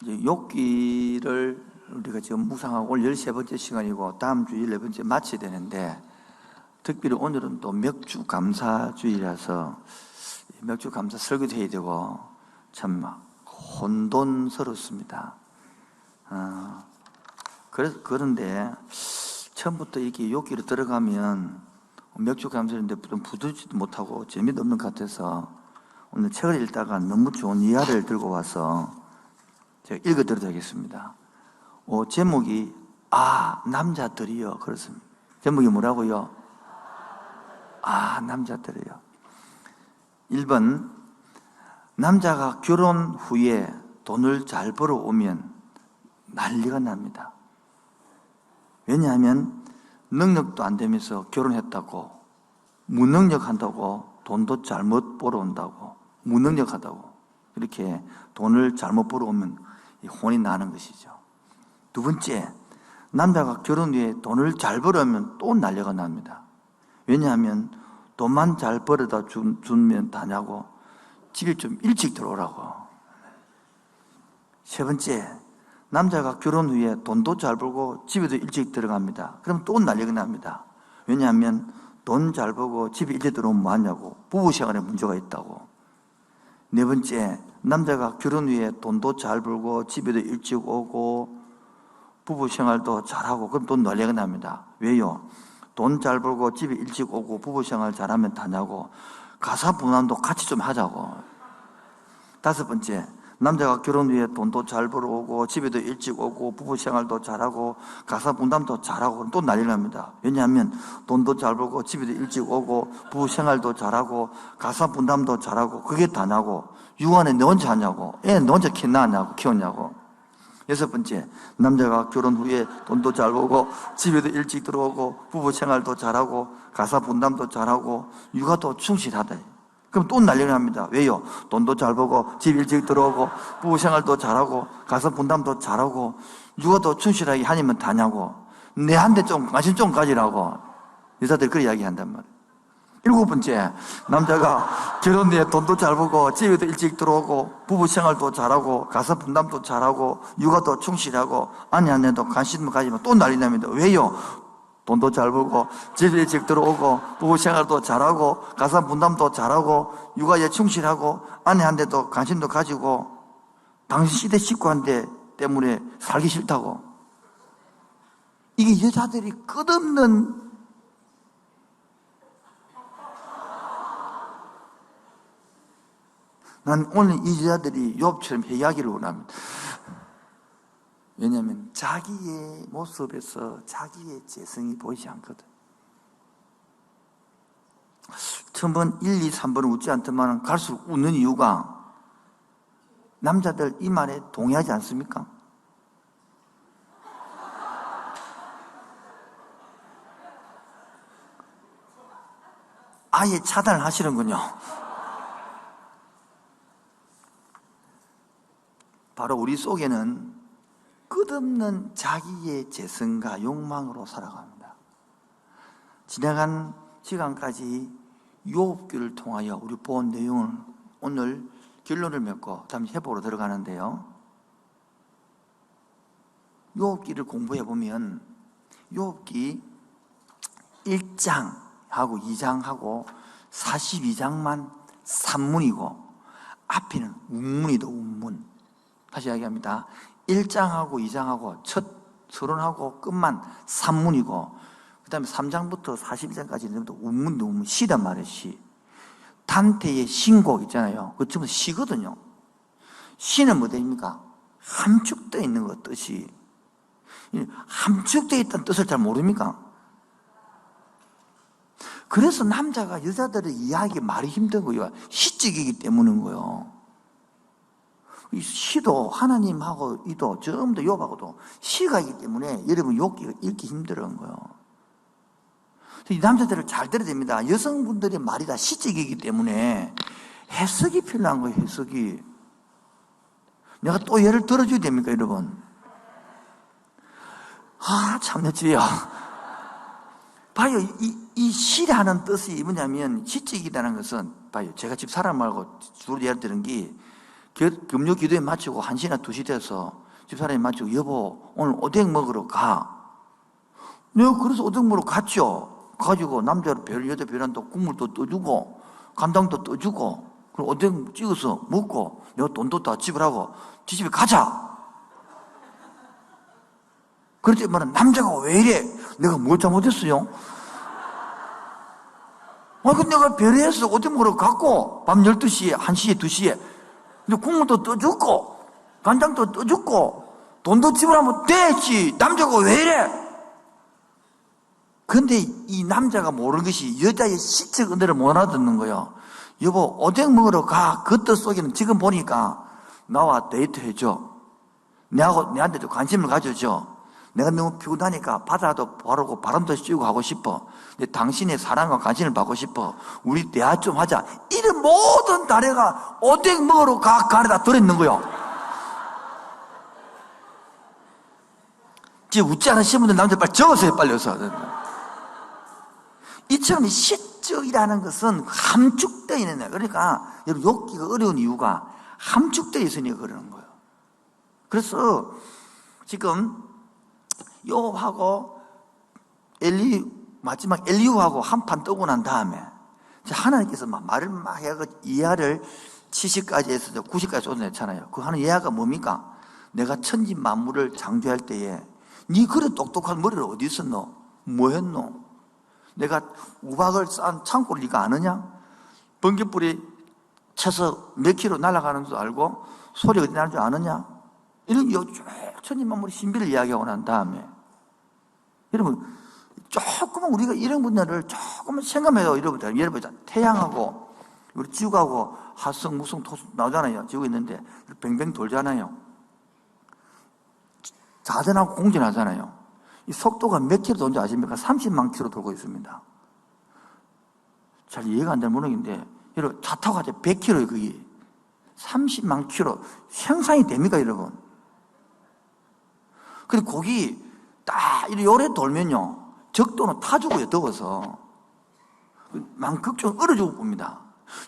이제 욥기를 우리가 지금 묵상하고 오늘 13번째 시간이고 다음 주 14번째 마쳐야 되는데, 특별히 오늘은 또 맥주 감사주의라서 맥주 감사 설교도 해야 되고 참 혼돈스럽습니다. 그런데 처음부터 이렇게 욥기로 들어가면 맥주 감사인데 좀 부드지도 못하고 재미도 없는 것 같아서 오늘 책을 읽다가 너무 좋은 이야기를 들고 와서 제가 읽어드려야 겠습니다. 제목이 남자들이요 그렇습니다. 제목이 뭐라고요? 남자들이요. 1번, 남자가 결혼 후에 돈을 잘 벌어오면 난리가 납니다. 왜냐하면 능력도 안 되면서 결혼했다고, 무능력한다고, 돈도 잘못 벌어온다고, 무능력하다고, 이렇게 돈을 잘못 벌어오면 혼이 나는 것이죠. 2번째, 남자가 결혼 후에 돈을 잘 벌어오면 또 난리가 납니다. 왜냐하면 돈만 잘 벌어다 주면 다냐고, 집에 좀 일찍 들어오라고. 3번째, 남자가 결혼 후에 돈도 잘 벌고 집에도 일찍 들어갑니다. 그럼 또 난리가 납니다. 왜냐하면 돈 잘 벌고 집에 일찍 들어오면 뭐하냐고, 부부생활에 문제가 있다고. 4번째, 남자가 결혼 후에 돈도 잘 벌고 집에도 일찍 오고 부부생활도 잘하고 그럼 또 난리가 납니다. 왜요? 돈 잘 벌고 집에 일찍 오고 부부생활 잘하면 다냐고, 가사분담도 같이 좀 하자고. 5번째, 남자가 결혼 후에 돈도 잘 벌어오고 집에도 일찍 오고 부부생활도 잘하고 가사분담도 잘하고 그럼 또 난리 납니다. 왜냐하면 돈도 잘 벌고 집에도 일찍 오고 부부생활도 잘하고 가사분담도 잘하고 그게 다냐고, 육아는 너 혼자 하냐고, 애 너 혼자 키웠냐고. 6번째, 남자가 결혼 후에 돈도 잘 벌고 집에도 일찍 들어오고 부부생활도 잘하고 가사분담도 잘하고 육아도 충실하다. 그럼 또 난리가 납니다. 왜요? 돈도 잘 벌고 집 일찍 들어오고 부부생활도 잘하고 가사분담도 잘하고 육아도 충실하게 하니면 다냐고, 내한테 좀 관심 좀 가지라고 여자들이 그렇게 이야기한단 말이에요. 7번째, 남자가 결혼 후에 돈도 잘 벌고 집에도 일찍 들어오고 부부생활도 잘하고 가사분담도 잘하고 육아도 충실하고 아내한테도 관심 가지면 또 난리 납니다. 왜요? 돈도 잘 벌고 집에 일찍 들어오고 부부생활도 잘하고 가사분담도 잘하고 육아에 충실하고 아내한테도 관심도 가지고 당신 시대 식구한테 때문에 살기 싫다고. 이게 여자들이 끝없는 난 오늘 이 여자들이 욥처럼 회개하기를 원합니다. 왜냐하면 자기의 모습에서 자기의 재성이 보이지 않거든. 처음은 1, 2, 3번은 웃지 않더만 갈수록 웃는 이유가, 남자들 이 말에 동의하지 않습니까? 아예 차단을 하시는군요. 바로 우리 속에는 끝없는 자기의 재성과 욕망으로 살아갑니다. 지나간 시간까지 욥기를 통하여 우리 본 내용을 오늘 결론을 맺고 다음 해보로 들어가는데요. 욥기를 공부해 보면 욥기 1장하고 2장하고 42장만 산문이고 앞에는 운문이다, 운문. 다시 이야기합니다. 1장하고 2장하고 첫 서론하고 끝만 산문이고 그 다음에 3장부터 41장까지는 운문도 운문, 시단 말이에요. 시. 단테의 신곡 있잖아요. 그거 전부 시거든요. 시는 뭐 됩니까? 함축되어 있는 것, 뜻이. 함축되어 있다는 뜻을 잘 모릅니까? 그래서 남자가 여자들의 이야기 말이 힘든 거예요. 시적이기 때문인 거예요. 이 시도 하나님하고 이도 전부 다 욥하고도 시가 있기 때문에 여러분 욥기가 읽기 힘들은 거예요. 이 남자들을 잘 들어야 됩니다. 여성분들의 말이 다 시적이기 때문에 해석이 필요한 거예요. 해석이. 내가 또 예를 들어줘야 됩니까 여러분? 참내 주여. 봐요, 이 시라는 뜻이 뭐냐면, 시적이라는 것은 봐요, 제가 집 사람 말고 주로 예를 드는 게 금요 기도에 마치고 1시나 2시 돼서 집사람이 마치고 여보 오늘 오뎅 먹으러 가. 내가 그래서 오뎅 먹으러 갔죠. 가지고 남자로 여자 별한테 국물도 떠주고 간장도 떠주고 그리고 오뎅 찍어서 먹고 내가 돈도 다 지불하고 지 집에 가자. 그랬더니 말은 남자가 왜 이래? 내가 뭘 잘못했어요? 그 내가 별에서 오뎅 먹으러 갔고 밤 12시에 1시에 2시에 근데 국물도 떠줬고 간장도 떠줬고 돈도 지불하면 됐지. 남자가 왜 이래? 근데 이 남자가 모르는 것이 여자의 시적 은혜를 못 알아듣는 거예요. 여보 오뎅 먹으러 가. 그 뜻 속에는 지금 보니까 나와 데이트해줘. 내한테 좀 관심을 가져줘. 내가 너무 피곤하니까 바다도 바르고 바람도 쐬고 하고 싶어. 근데 당신의 사랑과 관심을 받고 싶어. 우리 대화 좀 하자. 이런 모든 다래가 오뎅 먹으러 가래다 들어있는 거요. 지금 웃지 않으시는 분들 남자 빨리 적으세요. 빨리 어서. 이처럼 시적이라는 것은 함축되어 있는 거예요. 그러니까 여러분 욕기가 어려운 이유가 함축되어 있으니까 그러는 거예요. 그래서 지금 요하고 마지막 엘리후하고 한판 뜨고 난 다음에 하나님께서 말을 막 해가지고 이하를 70까지 해서 90까지 쏟아냈잖아요. 그 하는 예화가 뭡니까? 내가 천지 만물을 창조할 때에 니 그래 똑똑한 머리를 어디 있었노? 뭐 했노? 내가 우박을 싼 창고를 네가 아느냐? 번개불이 쳐서 몇 킬로 날아가는 줄 알고 소리 어디 나는 줄 아느냐? 이런 천지 만물의 신비를 이야기하고 난 다음에 여러분 조금만 우리가 이런 분야를 조금만 생각해요. 여러분 태양하고 우리 지구하고 화성, 무성, 토성 나오잖아요. 지구 있는데 뱅뱅 돌잖아요. 자전하고 공전하잖아요. 이 속도가 몇 킬로 도는지 아십니까? 30만 킬로 돌고 있습니다. 잘 이해가 안 되는 모르겠는데 여러분 차 타고 가자 100킬로예요. 그게 30만 킬로 생산이 됩니까 여러분? 그리고 거기 딱 이렇게 요래 돌면요 적도는 타주고요. 더워서 만극적으로 얼어주고 봅니다.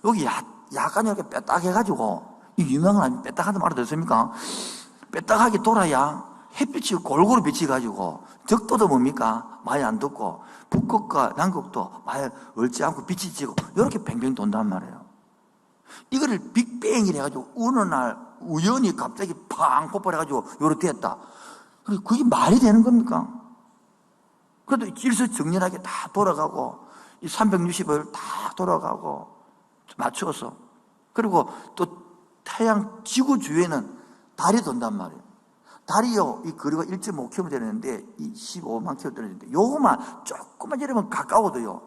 여기 약간 이렇게 빼딱 해가지고 이 유명한 빼딱하는 말 들었습니까? 빼딱하게 돌아야 햇빛이 골고루 비치가지고 적도도 뭡니까? 많이 안 덥고 북극과 남극도 많이 얼지 않고 빛이 지고 이렇게 뱅뱅 돈단 말이에요. 이거를 빅뱅이라 해가지고 어느 날 우연히 갑자기 팡 폭발해가지고 요렇게 됐다. 그게 말이 되는 겁니까? 그래도 일사정연하게 다 돌아가고 이 360을 다 돌아가고 맞춰서 그리고 또 태양 지구 주위에는 달이 돈단 말이에요. 달이요, 이 거리가 1.5km 되는데, 이 15만 km 되는데, 요거만 조금만 이러면 가까워도요,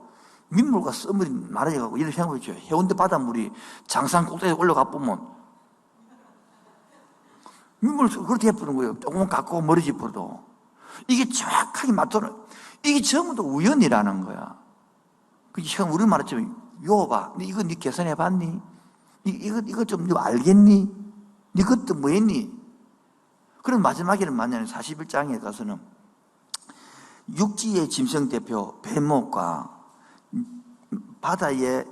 민물과 썰물이 많아져가고, 이런 생각을 해줘요. 해운대 바닷물이 장산 꼭대기에 올라가 보면, 민물을 그렇게 해부는 거예요. 조금만 가까워 머리 짚어도. 이게 정확하게 맞도록, 이게 전부 다 우연이라는 거야. 그게 지금 우리 말했지만, 요봐. 이거 네 계산해 봤니? 이거 좀 너 알겠니? 네 그것도 뭐 했니? 그럼 마지막에는 만약에 41장에 가서는 육지의 짐승 대표 뱀목과 바다의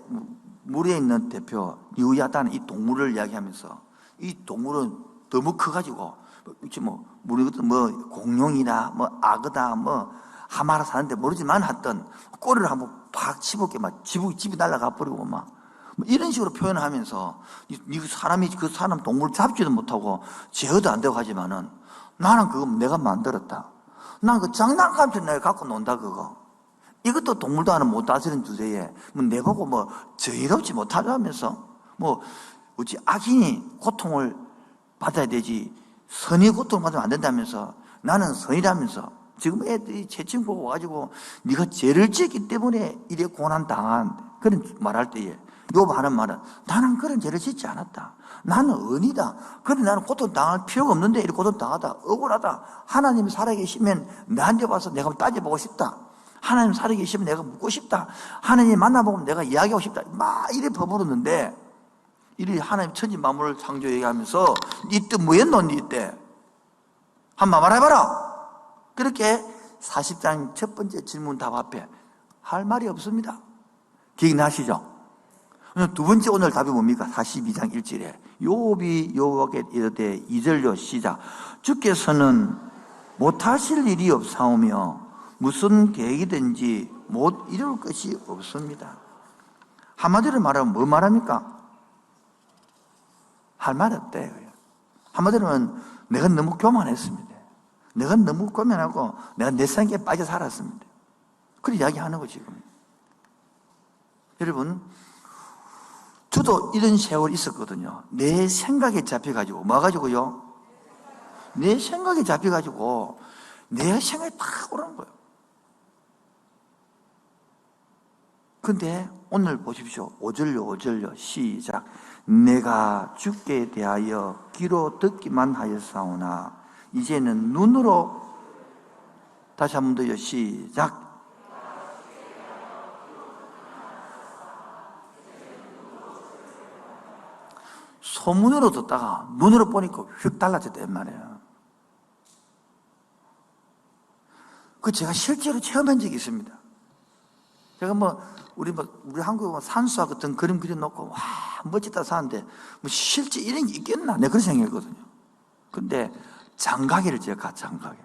물에 있는 대표 리우야단 이 동물을 이야기하면서 이 동물은 너무 커가지고 뭐 공룡이나 뭐 악어다 뭐 하마라 사는데 모르지만 하여튼 꼬리를 한번 팍 집어게 막 집이 날아가 버리고 막 이런 식으로 표현하면서 사람이 그 사람 동물을 잡지도 못하고 제어도 안 되고 하지만은 나는 그거 내가 만들었다. 난 그 장난감처럼 내가 갖고 논다 그거. 이것도 동물도 하나 못 다스리는 주제에 뭐 내보고 뭐 저희롭지 못하려 하면서 뭐 어찌 악인이 고통을 받아야 되지 선이 고통을 받으면 안 된다면서 나는 선이라면서 지금 애들이 채팅 보고 와가지고 네가 죄를 지었기 때문에 이래 고난 당한 그런 말할 때에 욥 하는 말은 나는 그런 죄를 짓지 않았다. 나는 은이다. 그런데 나는 고통 당할 필요가 없는데 이렇게 고통 당하다. 억울하다. 하나님이 살아계시면 나한테 와서 내가 따져보고 싶다. 하나님 살아계시면 내가 묻고 싶다. 하나님 만나보면 내가 이야기하고 싶다. 막 이래 버무렸는데 이래 하나님 천지 만물을 창조 얘기하면서 니 뜻 뭐였노 니 때? 한번 말해봐라. 그렇게 40장 첫 번째 질문 답 앞에 할 말이 없습니다. 기억나시죠? 두 번째 오늘 답이 뭡니까? 42장 1절에 요업이 여호와께 이르되 2절로 시작. 주께서는 못하실 일이 없사오며 무슨 계획이든지 못 이룰 것이 없습니다. 한마디로 말하면 뭐 말합니까? 할 말이 없대요. 한마디로는 내가 너무 교만했습니다. 내가 너무 교만하고 내가 내 생각에 빠져 살았습니다. 그런 이야기하는 거 지금. 여러분, 저도 이런 세월 있었거든요. 내 생각에 잡혀가지고 뭐 가지고요? 내 생각에 잡혀가지고 내 생각이 딱 오르는 거예요. 근데 오늘 보십시오. 5절요 시작. 내가 주께 대하여 귀로 듣기만 하였사오나 이제는 눈으로, 다시 한 번 더요 시작. 소문으로 듣다가 눈으로 보니까 휙 달라졌단 말이에요. 그 제가 실제로 체험한 적이 있습니다. 제가 우리 한국에 산수화 같은 그림 그려놓고, 와, 멋지다 사는데, 실제 이런 게 있겠나? 내가 그런 생각했거든요. 근데 장가기를 제가 갔죠, 장가기.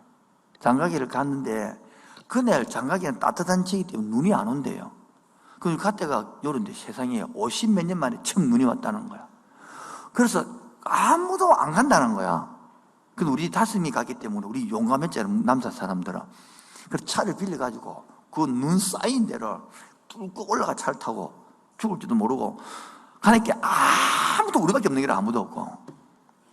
장가기를 갔는데, 그날 장가기는 따뜻한 지기 때문에 눈이 안 온대요. 그 갔다가 요런데 세상에 50몇 년 만에 처음 눈이 왔다는 거야. 그래서 아무도 안 간다는 거야. 근데 우리 5명이 갔기 때문에 우리 용감했잖아요, 남자 사람들은. 그래서 차를 빌려가지고 그 눈 쌓인 데를 뚫고 올라가 차를 타고 죽을지도 모르고 가니까 아무도 우리밖에 없는 게 아무도 없고.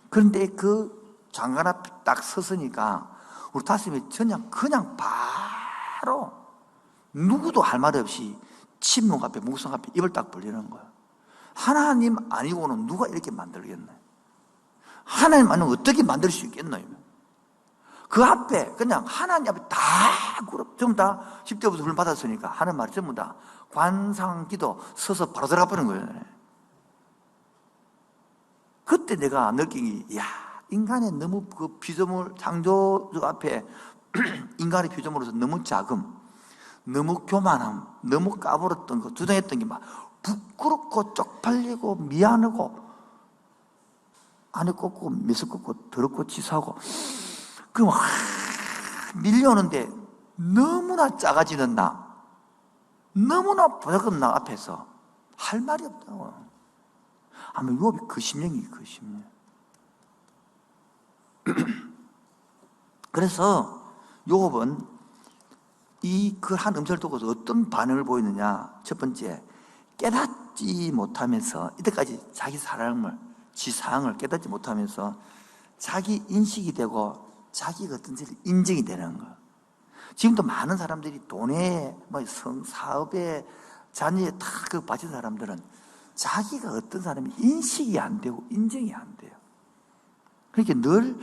그런데 그 장관 앞에 딱 섰으니까 우리 5명이 그냥 바로 누구도 할 말 없이 침묵 앞에, 묵상 앞에 입을 딱 벌리는 거야. 하나님 아니고는 누가 이렇게 만들겠나요? 하나님 아니면 어떻게 만들 수 있겠나요? 그 앞에 그냥 하나님 앞에 다 전부 다 10대부터 훈련 받았으니까 하는 말이 전부 다 관상기도 서서 바로 들어가 버린 거예요. 그때 내가 느낀 게, 인간의 너무 그 피조물, 창조주 앞에 인간의 피조물로서 너무 작음, 너무 교만함, 너무 까불었던 거, 주장했던 게 막 부끄럽고 쪽팔리고 미안하고 안에 꽂고 미스 꽂고 더럽고 치사하고, 그럼 밀려오는데 너무나 작아지는 나, 너무나 보잘것 나 앞에서 할 말이 없다고. 아마 요업이 그 심령이 그 심령. 그래서 요업은 이 그 한 음성을 듣고서 어떤 반응을 보이느냐. 첫 번째, 깨닫지 못하면서 이때까지 자기 사랑을, 지상을 깨닫지 못하면서 자기 인식이 되고 자기가 어떤지 인정이 되는 거예요. 지금도 많은 사람들이 돈에, 사업에, 자녀에 다 그 빠진 사람들은 자기가 어떤 사람이 인식이 안 되고 인정이 안 돼요. 그러니까 늘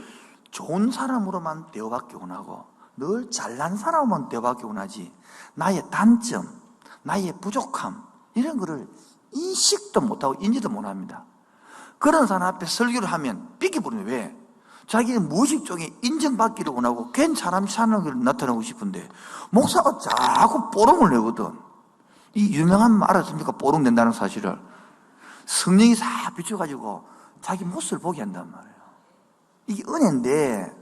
좋은 사람으로만 대우받기 원하고 늘 잘난 사람만 대우받기 원하지, 나의 단점, 나의 부족함, 이런 거를 인식도 못하고 인지도 못합니다. 그런 사람 앞에 설교를 하면 삐끼부르네. 왜? 자기는 무의식 쪽에 인정받기를 원하고 괜찮은 사람을 나타나고 싶은데 목사가 자꾸 뽀롱을 내거든. 이 유명한 말 알았습니까? 뽀롱 낸다는 사실을. 성령이 싹 비춰가지고 자기 모습을 보게 한단 말이에요. 이게 은혜인데,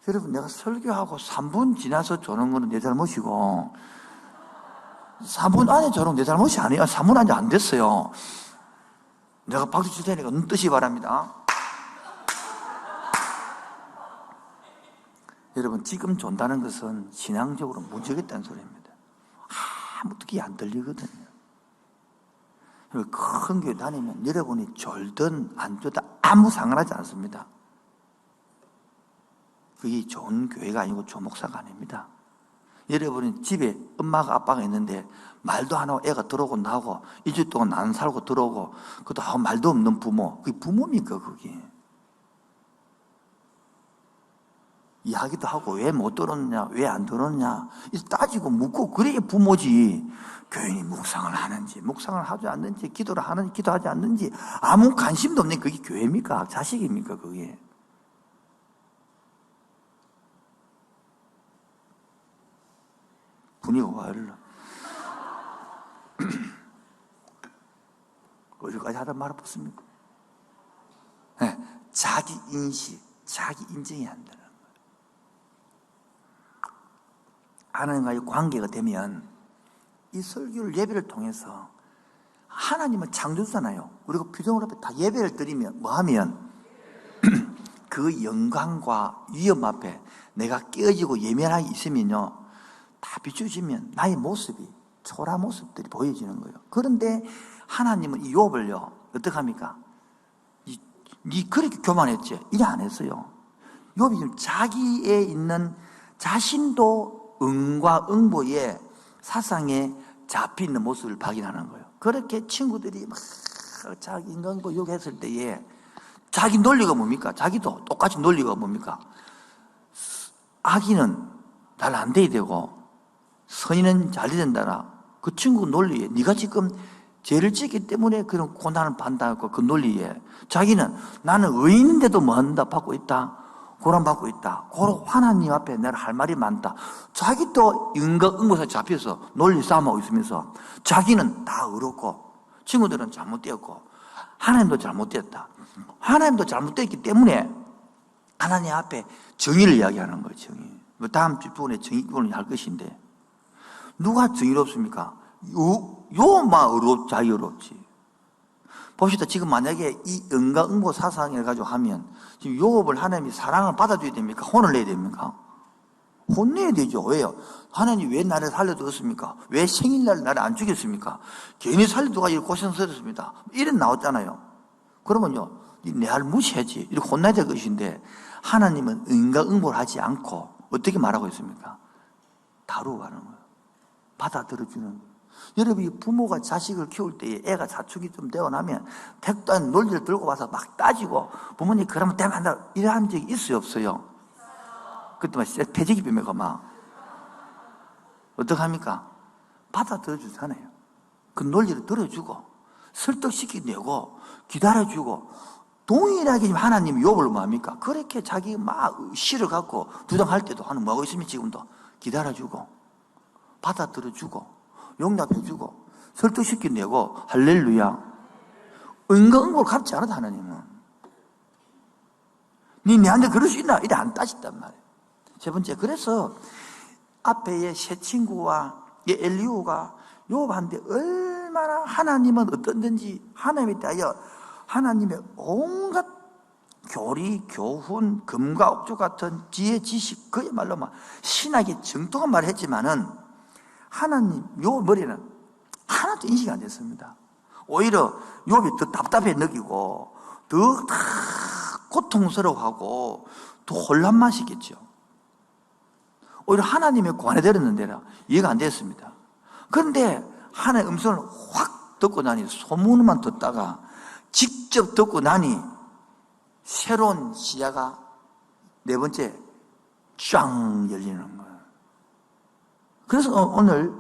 여러분, 내가 설교하고 3분 지나서 조는 거는 내 잘못이고 3분 안에 조는 내 잘못이 아니야. 3분 안에 안 됐어요. 내가 박수 칠 테니까 눈 뜨시 바랍니다. 여러분, 지금 존다는 것은 신앙적으로 문제가 있다는 소리입니다. 어떻게 안 들리거든요. 큰 교회 다니면 여러분이 졸든 안 졸든 아무 상관하지 않습니다. 그게 좋은 교회가 아니고 좋은 목사가 아닙니다. 여러분이 집에 엄마가 아빠가 있는데 말도 안 하고 애가 들어오고 나오고 일주일 동안 안 살고 들어오고 그것도 하고 말도 없는 부모, 그게 부모입니까? 그게 이야기도 하고 왜 못 들었느냐, 왜 안 들었느냐 따지고 묻고 그래야 부모지. 교인이 묵상을 하는지 묵상을 하지 않는지, 기도를 하는지 기도하지 않는지 아무 관심도 없는 그게 교회입니까? 자식입니까? 그게. 분위기가 와 이러나. 어디까지 하다 말아봤습니까? 네, 자기 인식, 자기 인정이 안 되는 거예요. 하나님과의 관계가 되면 이 설교를 예배를 통해서 하나님은 창조주잖아요. 우리가 규정을 앞에 다 예배를 드리면 뭐 하면 그 영광과 위험 앞에 내가 깨어지고 예민하게 있으면요, 다 비추어지면 나의 모습이, 초라 모습들이 보여지는 거예요. 그런데 하나님은 이 욥을요, 어떡합니까? 니 그렇게 교만했지? 이래 안 했어요. 욥이 지금 자기에 있는 자신도 응과 응보의 사상에 잡혀있는 모습을 발견하는 거예요. 그렇게 친구들이 막 자기 인간고 욕했을 때에 자기 논리가 뭡니까? 자기도 똑같이 논리가 뭡니까? 악인은 잘 안 돼야 되고 선인은 잘 돼야 된다라. 그 친구 논리에 네가 지금 죄를 짓기 때문에 그런 고난을 받는다고 그 논리에 자기는 나는 의인인데도 뭐 한다 받고 있다, 고난받고 있다, 고로 하나님 앞에 내가 할 말이 많다. 자기도 인과응보에 잡혀서 논리 싸움하고 있으면서 자기는 다 의롭고 친구들은 잘못되었고 하나님도 잘못되었다. 하나님도 잘못됐기 때문에 하나님 앞에 정의를 이야기하는 거예요. 정의. 다음 부분에 정의 부분을 할 것인데 누가 정의롭습니까? 요만 의롭, 자기 의롭지. 봅시다. 지금 만약에 이 응가응보 사상을 가지고 하면 지금 욥을 하나님이 사랑을 받아줘야 됩니까? 혼을 내야 됩니까? 혼내야 되죠. 왜요? 하나님 왜 나를 살려두었습니까? 왜 생일날 나를 안 죽였습니까? 괜히 살려두가 이렇게 고생스럽습니다. 이런 나왔잖아요. 그러면요, 내 할 무시하지. 이렇게 혼나야 될 것인데 하나님은 응가응보를 하지 않고 어떻게 말하고 있습니까? 다루어 가는 거예요. 받아들여주는 거예요. 여러분이 부모가 자식을 키울 때에 애가 자축이 좀 되어 나면 택도 안 논리를 들고 와서 막 따지고 부모님 그러면 되면 안 된다 이런 적이 있어요, 없어요? 그때 막 패지기 비매가 막 어떡합니까? 받아들여주잖아요. 그 논리를 들어주고 설득시키내고 기다려주고 동일하게 하나님이 욥을 뭐합니까? 그렇게 자기 막 실을 갖고 부정할 때도 하는 뭐하고 있습니까? 지금도 기다려주고 받아들여주고 용납해주고 설득시켜내고 할렐루야. 응거응고를 갚지 않아도 하나님은 니 내한테 그럴 수 있나? 이래 안 따진단 말이에요. 세 번째, 그래서 앞에의 새 친구와 엘리후가 욥한테 얼마나 하나님은 어떤지 하나님에 대하여 하나님의 온갖 교리, 교훈, 금과 옥조 같은 지혜, 지식, 그야말로 막 신학의 정통한 말을 했지만은 하나님, 요 머리는 하나도 인식이 안 됐습니다. 오히려 욥이 더 답답해 느끼고 더 고통스러워하고 더 혼란만 시켰죠. 오히려 하나님의 관해들었는데라 이해가 안 됐습니다. 그런데 하나님의 음성을 확 듣고 나니 소문만 듣다가 직접 듣고 나니 새로운 시야가 네 번째 쫙 열리는 거예요. 그래서 오늘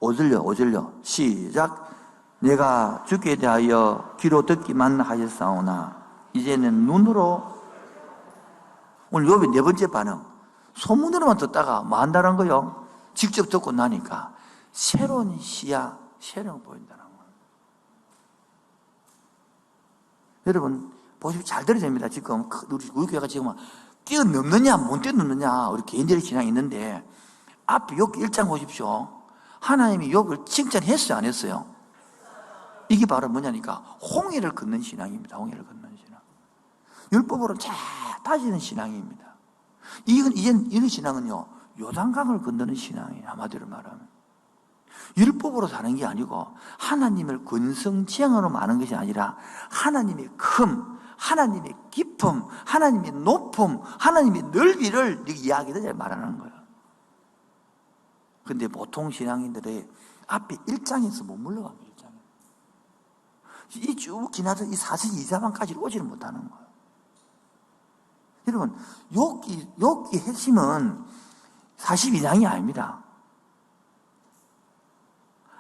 5절요 시작. 내가 주께 대하여 귀로 듣기만 하였사오나 이제는 눈으로. 오늘 욥의 네 번째 반응, 소문으로만 듣다가 뭐 한다는 거요? 직접 듣고 나니까 새로운 시야, 새로운 거 보인다는 거예요. 여러분 보시면 잘 들어야 됩니다. 지금 우리 교회가 지금 뛰어넘느냐 못 뛰어넘느냐 우리 개인적인 신앙이 있는데 앞에 욥기 1장 보십시오. 하나님이 욥을 칭찬했어요, 안 했어요? 이게 바로 뭐냐니까 홍해를 걷는 신앙입니다. 홍해를 걷는 신앙. 율법으로 잘 따지는 신앙입니다. 이런 신앙은요 요단강을 건너는 신앙이에요. 한마디로 말하면 율법으로 사는 게 아니고 하나님을 근성지향으로 아는 것이 아니라 하나님의 큼, 하나님의 깊음, 하나님의 높음, 하나님의 넓이를 이야기를 말하는 거예요. 그런데 보통 신앙인들의 앞에 1장에서 못 물러갑니다. 1장에 이 쭉 지나서 이 42자만까지 오지를 못하는 거예요. 여러분 욥기 핵심은 42장이 아닙니다.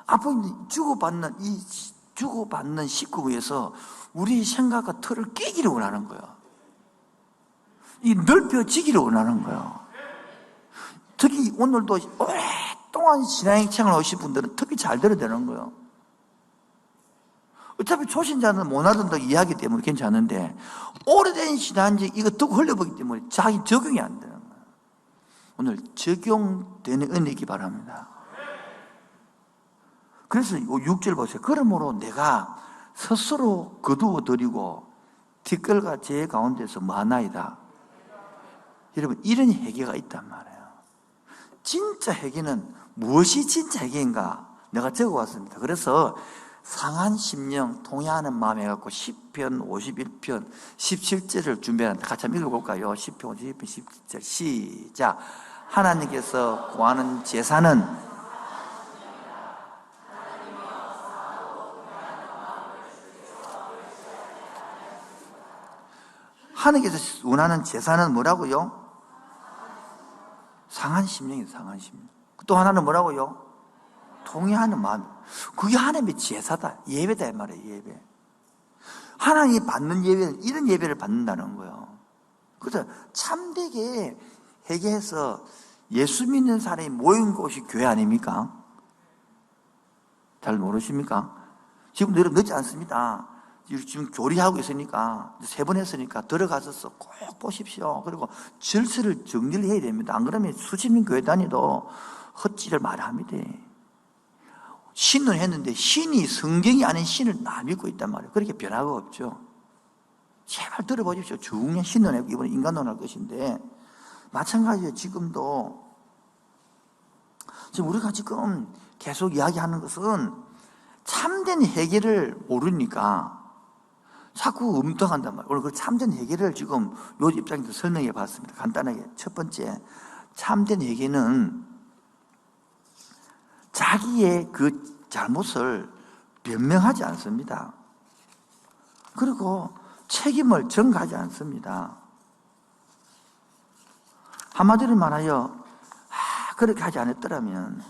앞으로 주고받는 19부에서 우리 생각과 틀을 깨기를 원하는 거예요. 이 넓혀지기를 원하는 거예요. 특히 오늘도 오랫동안 신앙생활 오신 분들은 특히 잘 들어야 되는 거예요. 어차피 초신자는 못 알아듣는다고 이해하기 때문에 괜찮은데, 오래된 신앙지 이거 듣고 흘려보기 때문에 자기 적용이 안 되는 거예요. 오늘 적용되는 은혜이기 바랍니다. 그래서 6절 보세요. 그러므로 내가 스스로 거두어 드리고 티끌과 제 가운데서 뭐하나이다. 여러분, 이런 회개가 있단 말이에요. 진짜 회개는 무엇이 진짜 회개인가? 내가 적어왔습니다. 그래서 상한 심령 통해하는 마음 해갖고 10편, 51편, 17절을 준비하는데 같이 한번 읽어볼까요? 10편, 51편, 17절 시작. 하나님께서 구하는 제사는 하나님께서 원하는 제사는 뭐라고요? 상한 심령이에요. 상한 심령. 또 하나는 뭐라고요? 통회하는 마음. 그게 하나님의 제사다. 예배다 이 말이에요. 예배. 하나님이 받는 예배는 이런 예배를 받는다는 거예요. 그래서 참되게 회개해서 예수 믿는 사람이 모인 곳이 교회 아닙니까? 잘 모르십니까? 지금 여러분 늦지 않습니다. 지금 교리하고 있으니까 3번 했으니까 들어가서 꼭 보십시오. 그리고 질서를 정리를 해야 됩니다. 안 그러면 수십 년 교회 다니도 헛짓을 말합니다. 신은 했는데 신이 성경이 아닌 신을 나 믿고 있단 말이에요. 그렇게 변화가 없죠. 제발 들어보십시오. 중년 신론 했고 이번에 인간론 할 것인데 마찬가지예요. 지금도 지금 우리가 지금 계속 이야기하는 것은 참된 회개를 모르니까 자꾸 음덕한단 말이에요. 오늘 그 참된 회개를 지금 요 입장에서 설명해 봤습니다. 간단하게. 첫 번째, 참된 회개는 자기의 그 잘못을 변명하지 않습니다. 그리고 책임을 전가하지 않습니다. 한마디로 말하여 그렇게 하지 않았더라면,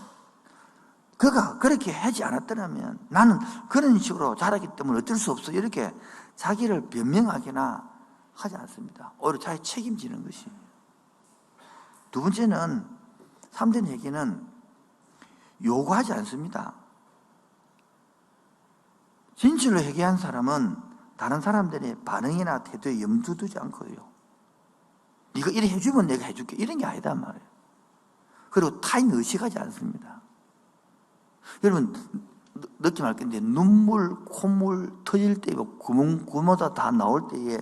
그가 그렇게 하지 않았더라면 나는 그런 식으로 자랐기 때문에 어쩔 수 없어, 이렇게 자기를 변명하거나 하지 않습니다. 오히려 자기 책임지는 것이. 두 번째는, 참된 회개는 요구하지 않습니다. 진실로 회개한 사람은 다른 사람들의 반응이나 태도에 염두 두지 않거든요. 네가 이래 해주면 내가 해줄게, 이런 게 아니단 말이에요. 그리고 타인 의식하지 않습니다. 여러분 느낌 알 건데, 눈물, 콧물 터질 때 구멍마다 다 나올 때에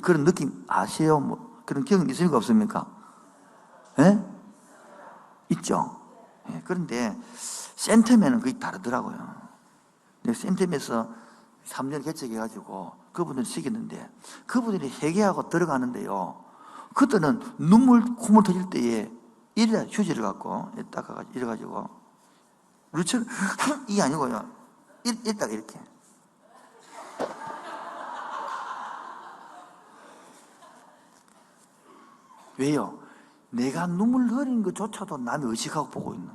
그런 느낌 아세요? 뭐 그런 경험 있습니까? 없습니까? 예? 있죠? 예, 그런데 센텀에는 그게 다르더라고요. 내가 센텀에서 3년 개척해가지고 그분들이 시켰는데, 그분들이 회개하고 들어가는데요, 그들은 눈물, 콧물 터질 때에 이래 휴지를 갖고 닦아가지고 이래가지고 우리처럼 이게 아니고요, 이따가 이렇게 왜요? 내가 눈물 흘리는 것조차도 난 의식하고 보고 있는 거.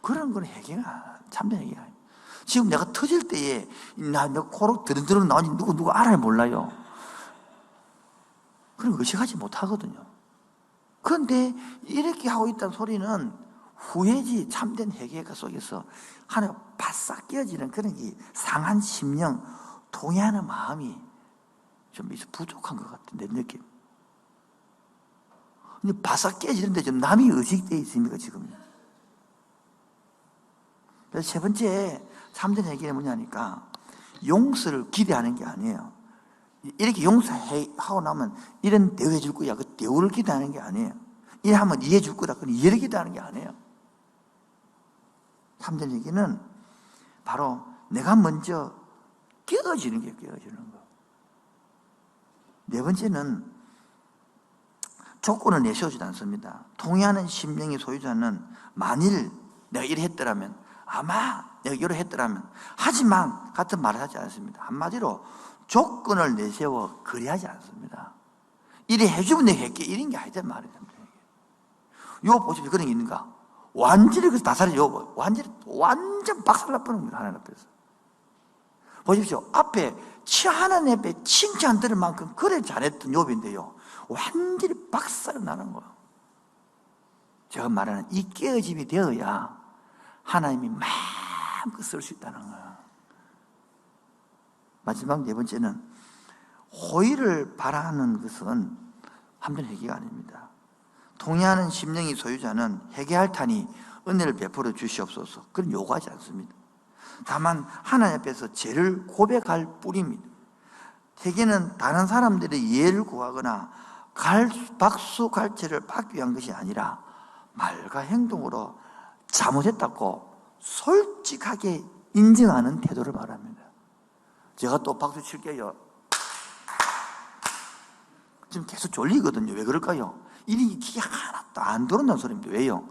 그런 건 회개가, 참된 회개가 아니에요. 지금 내가 터질 때에 내 코로 드릉드릉 나오니 누구 알아요? 몰라요? 그런 의식하지 못하거든요. 그런데 이렇게 하고 있다는 소리는 후회지, 참된 회개가 속에서 하나 바싹 깨어지는 그런 게 상한 심령, 동의하는 마음이 좀 부족한 것 같은 내 느낌. 근데 바싹 깨지는데 좀 남이 의식되어 있습니까, 지금? 그래서 세 번째, 참된 회개는 뭐냐니까, 용서를 기대하는 게 아니에요. 이렇게 용서하고 나면 이런 대우해 줄 거야, 그 대우를 기대하는 게 아니에요. 이래 하면 이해해 줄 거다, 그건 이해를 기대하는 게 아니에요. 참된 회개는 바로 내가 먼저 깨어지는 게, 깨어지는 거. 네 번째는 조건을 내세우지 않습니다. 통회하는 심령의 소유자는 만일 내가 이래 했더라면, 아마 내가 이래 했더라면, 하지만 같은 말을 하지 않습니다. 한마디로 조건을 내세워 거래하지 않습니다. 이래 해주면 내가 할게, 이런 게 아니단 말이에요. 요 보시면 그런 게 있는가? 완전히 그래서 다살이 요 완전 박살나버는 겁니다. 하나님 앞에서. 보십시오. 앞에 하나님 앞에 칭찬 들을 만큼 그래 잘했던 욥인데요, 완전히 박살이 나는 거예요. 제가 말하는 이 깨어짐이 되어야 하나님이 마음껏 쓸 수 있다는 거예요. 마지막 네 번째는 호의를 바라는 것은 한편 회개가 아닙니다. 통해하는 심령의 소유자는 회개할 타니 은혜를 베풀어 주시옵소서 그런 요구하지 않습니다. 다만 하나님 앞에서 죄를 고백할 뿐입니다. 회개는 다른 사람들의 이해를 구하거나 박수갈채를 받기 위한 것이 아니라 말과 행동으로 잘못했다고 솔직하게 인정하는 태도를 말합니다. 제가 또 박수 칠게요. 지금 계속 졸리거든요. 왜 그럴까요? 일이 기가 하나도 안 들어온다는 소리입니다. 왜요?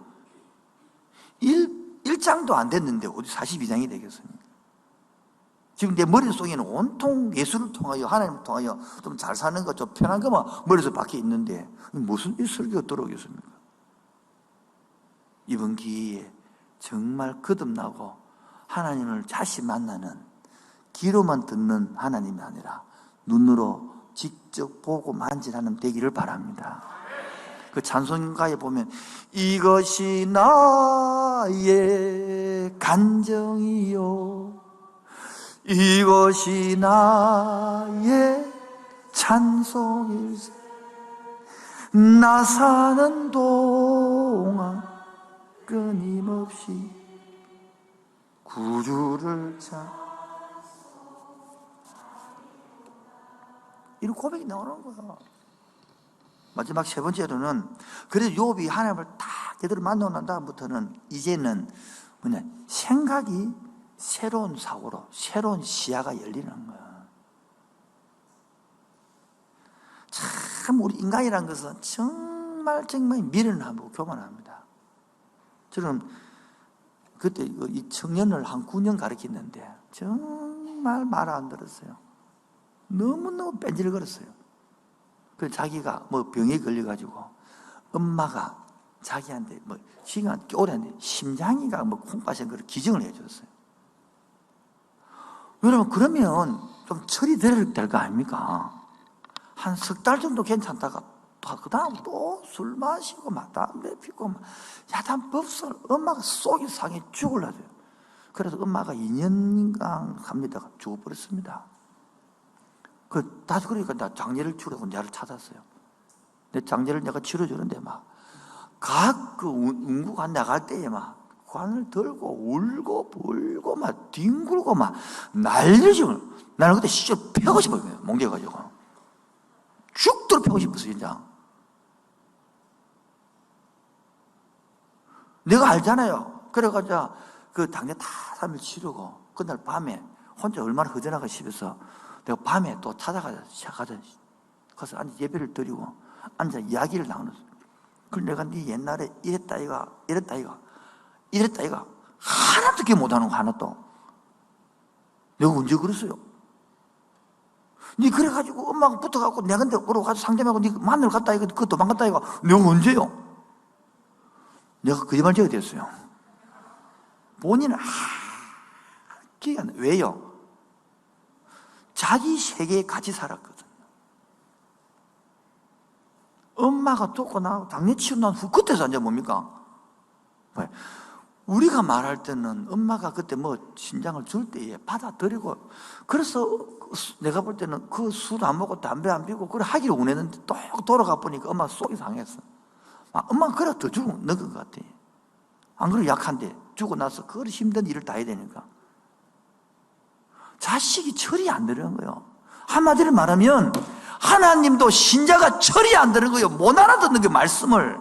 1장도 안 됐는데 어디 42장이 되겠습니까? 지금 내 머릿속에는 온통 예수를 통하여 하나님을 통하여 좀 잘 사는 것, 좀 편한 것만 머릿속 밖에 있는데 무슨 이 설교가 들어오겠습니까? 이번 기회에 정말 거듭나고 하나님을 다시 만나는 귀로만 듣는 하나님이 아니라 눈으로 직접 보고 만지라는 되기를 바랍니다. 그 찬송가에 보면 이것이 나의 간정이요 이것이 나의 찬송일세 나 사는 동안 끊임없이 구주를 이런 고백이 나오는 거야. 마지막 세 번째로는 그래서 욥이 하나님을 다 제대로 만나고 난 다음부터는 이제는 생각이 새로운 사고로 새로운 시야가 열리는 거야. 참 우리 인간이란 것은 정말 미련하고 교만합니다. 저는 그때 이 청년을 한 9년 가르쳤는데 정말 말 안 들었어요. 너무너무 뺀질거렸어요. 그래서 자기가 병에 걸려가지고 엄마가 자기한테 시간 오래한테 심장이가 콩팥인 걸 기증을 해줬어요. 여러분 그러면 좀 처리 될 거 아닙니까? 한 석 달 정도 괜찮다가 그 다음 또 술 마시고 담배 피고 야단 법설 엄마가 속이 상해 죽을라줘요. 그래서 엄마가 2년간 갑니다. 죽어버렸습니다. 다시 그러니까 나 장례를 치르고 내를 찾았어요. 내 장례를 내가 치러주는데 각 운구관 나갈 때에 관을 들고 울고 불고 뒹굴고 난리죠. 나는 그때 진짜 패고 싶어요. 멍겨가지고 죽도록 패고 싶었어요. 진짜. 내가 알잖아요. 그래가지고 그 당뇨 다 3일 치르고 그날 밤에 혼자 얼마나 허전하고 싶어서 내가 밤에 또 찾아가서 가서 앉아 예배를 드리고 앉아 이야기를 나누었어. 그걸 내가 네 옛날에 이랬다 이가 하나도 기억 못하는 거 하나도. 내가 언제 그랬어요? 네 그래가지고 엄마가 붙어갖고 내가 근데 가서 상담하고 네 마늘 갔다 이거 그거 도망갔다 이거 내가 언제요? 내가 거짓말 지어야 됐어요. 본인은 기억 안 나. 왜요? 자기 세계에 같이 살았거든요. 엄마가 죽고 나고 당뇨 치고 난 후 그때서 이제 뭡니까? 왜? 우리가 말할 때는 엄마가 그때 신장을 줄 때에 받아들이고 그래서 내가 볼 때는 그 술 안 먹고 담배 안 피고 그래 하기를 원했는데 또 돌아가 보니까 엄마 속이 상했어. 엄마가 그래 더 죽은 것 같아. 안 그래 약한데 죽고 나서 그걸 힘든 일을 다 해야 되니까. 자식이 철이 안 드는 거예요. 한마디로 말하면 하나님도 신자가 철이 안 드는 거예요. 못 알아듣는 게 말씀을.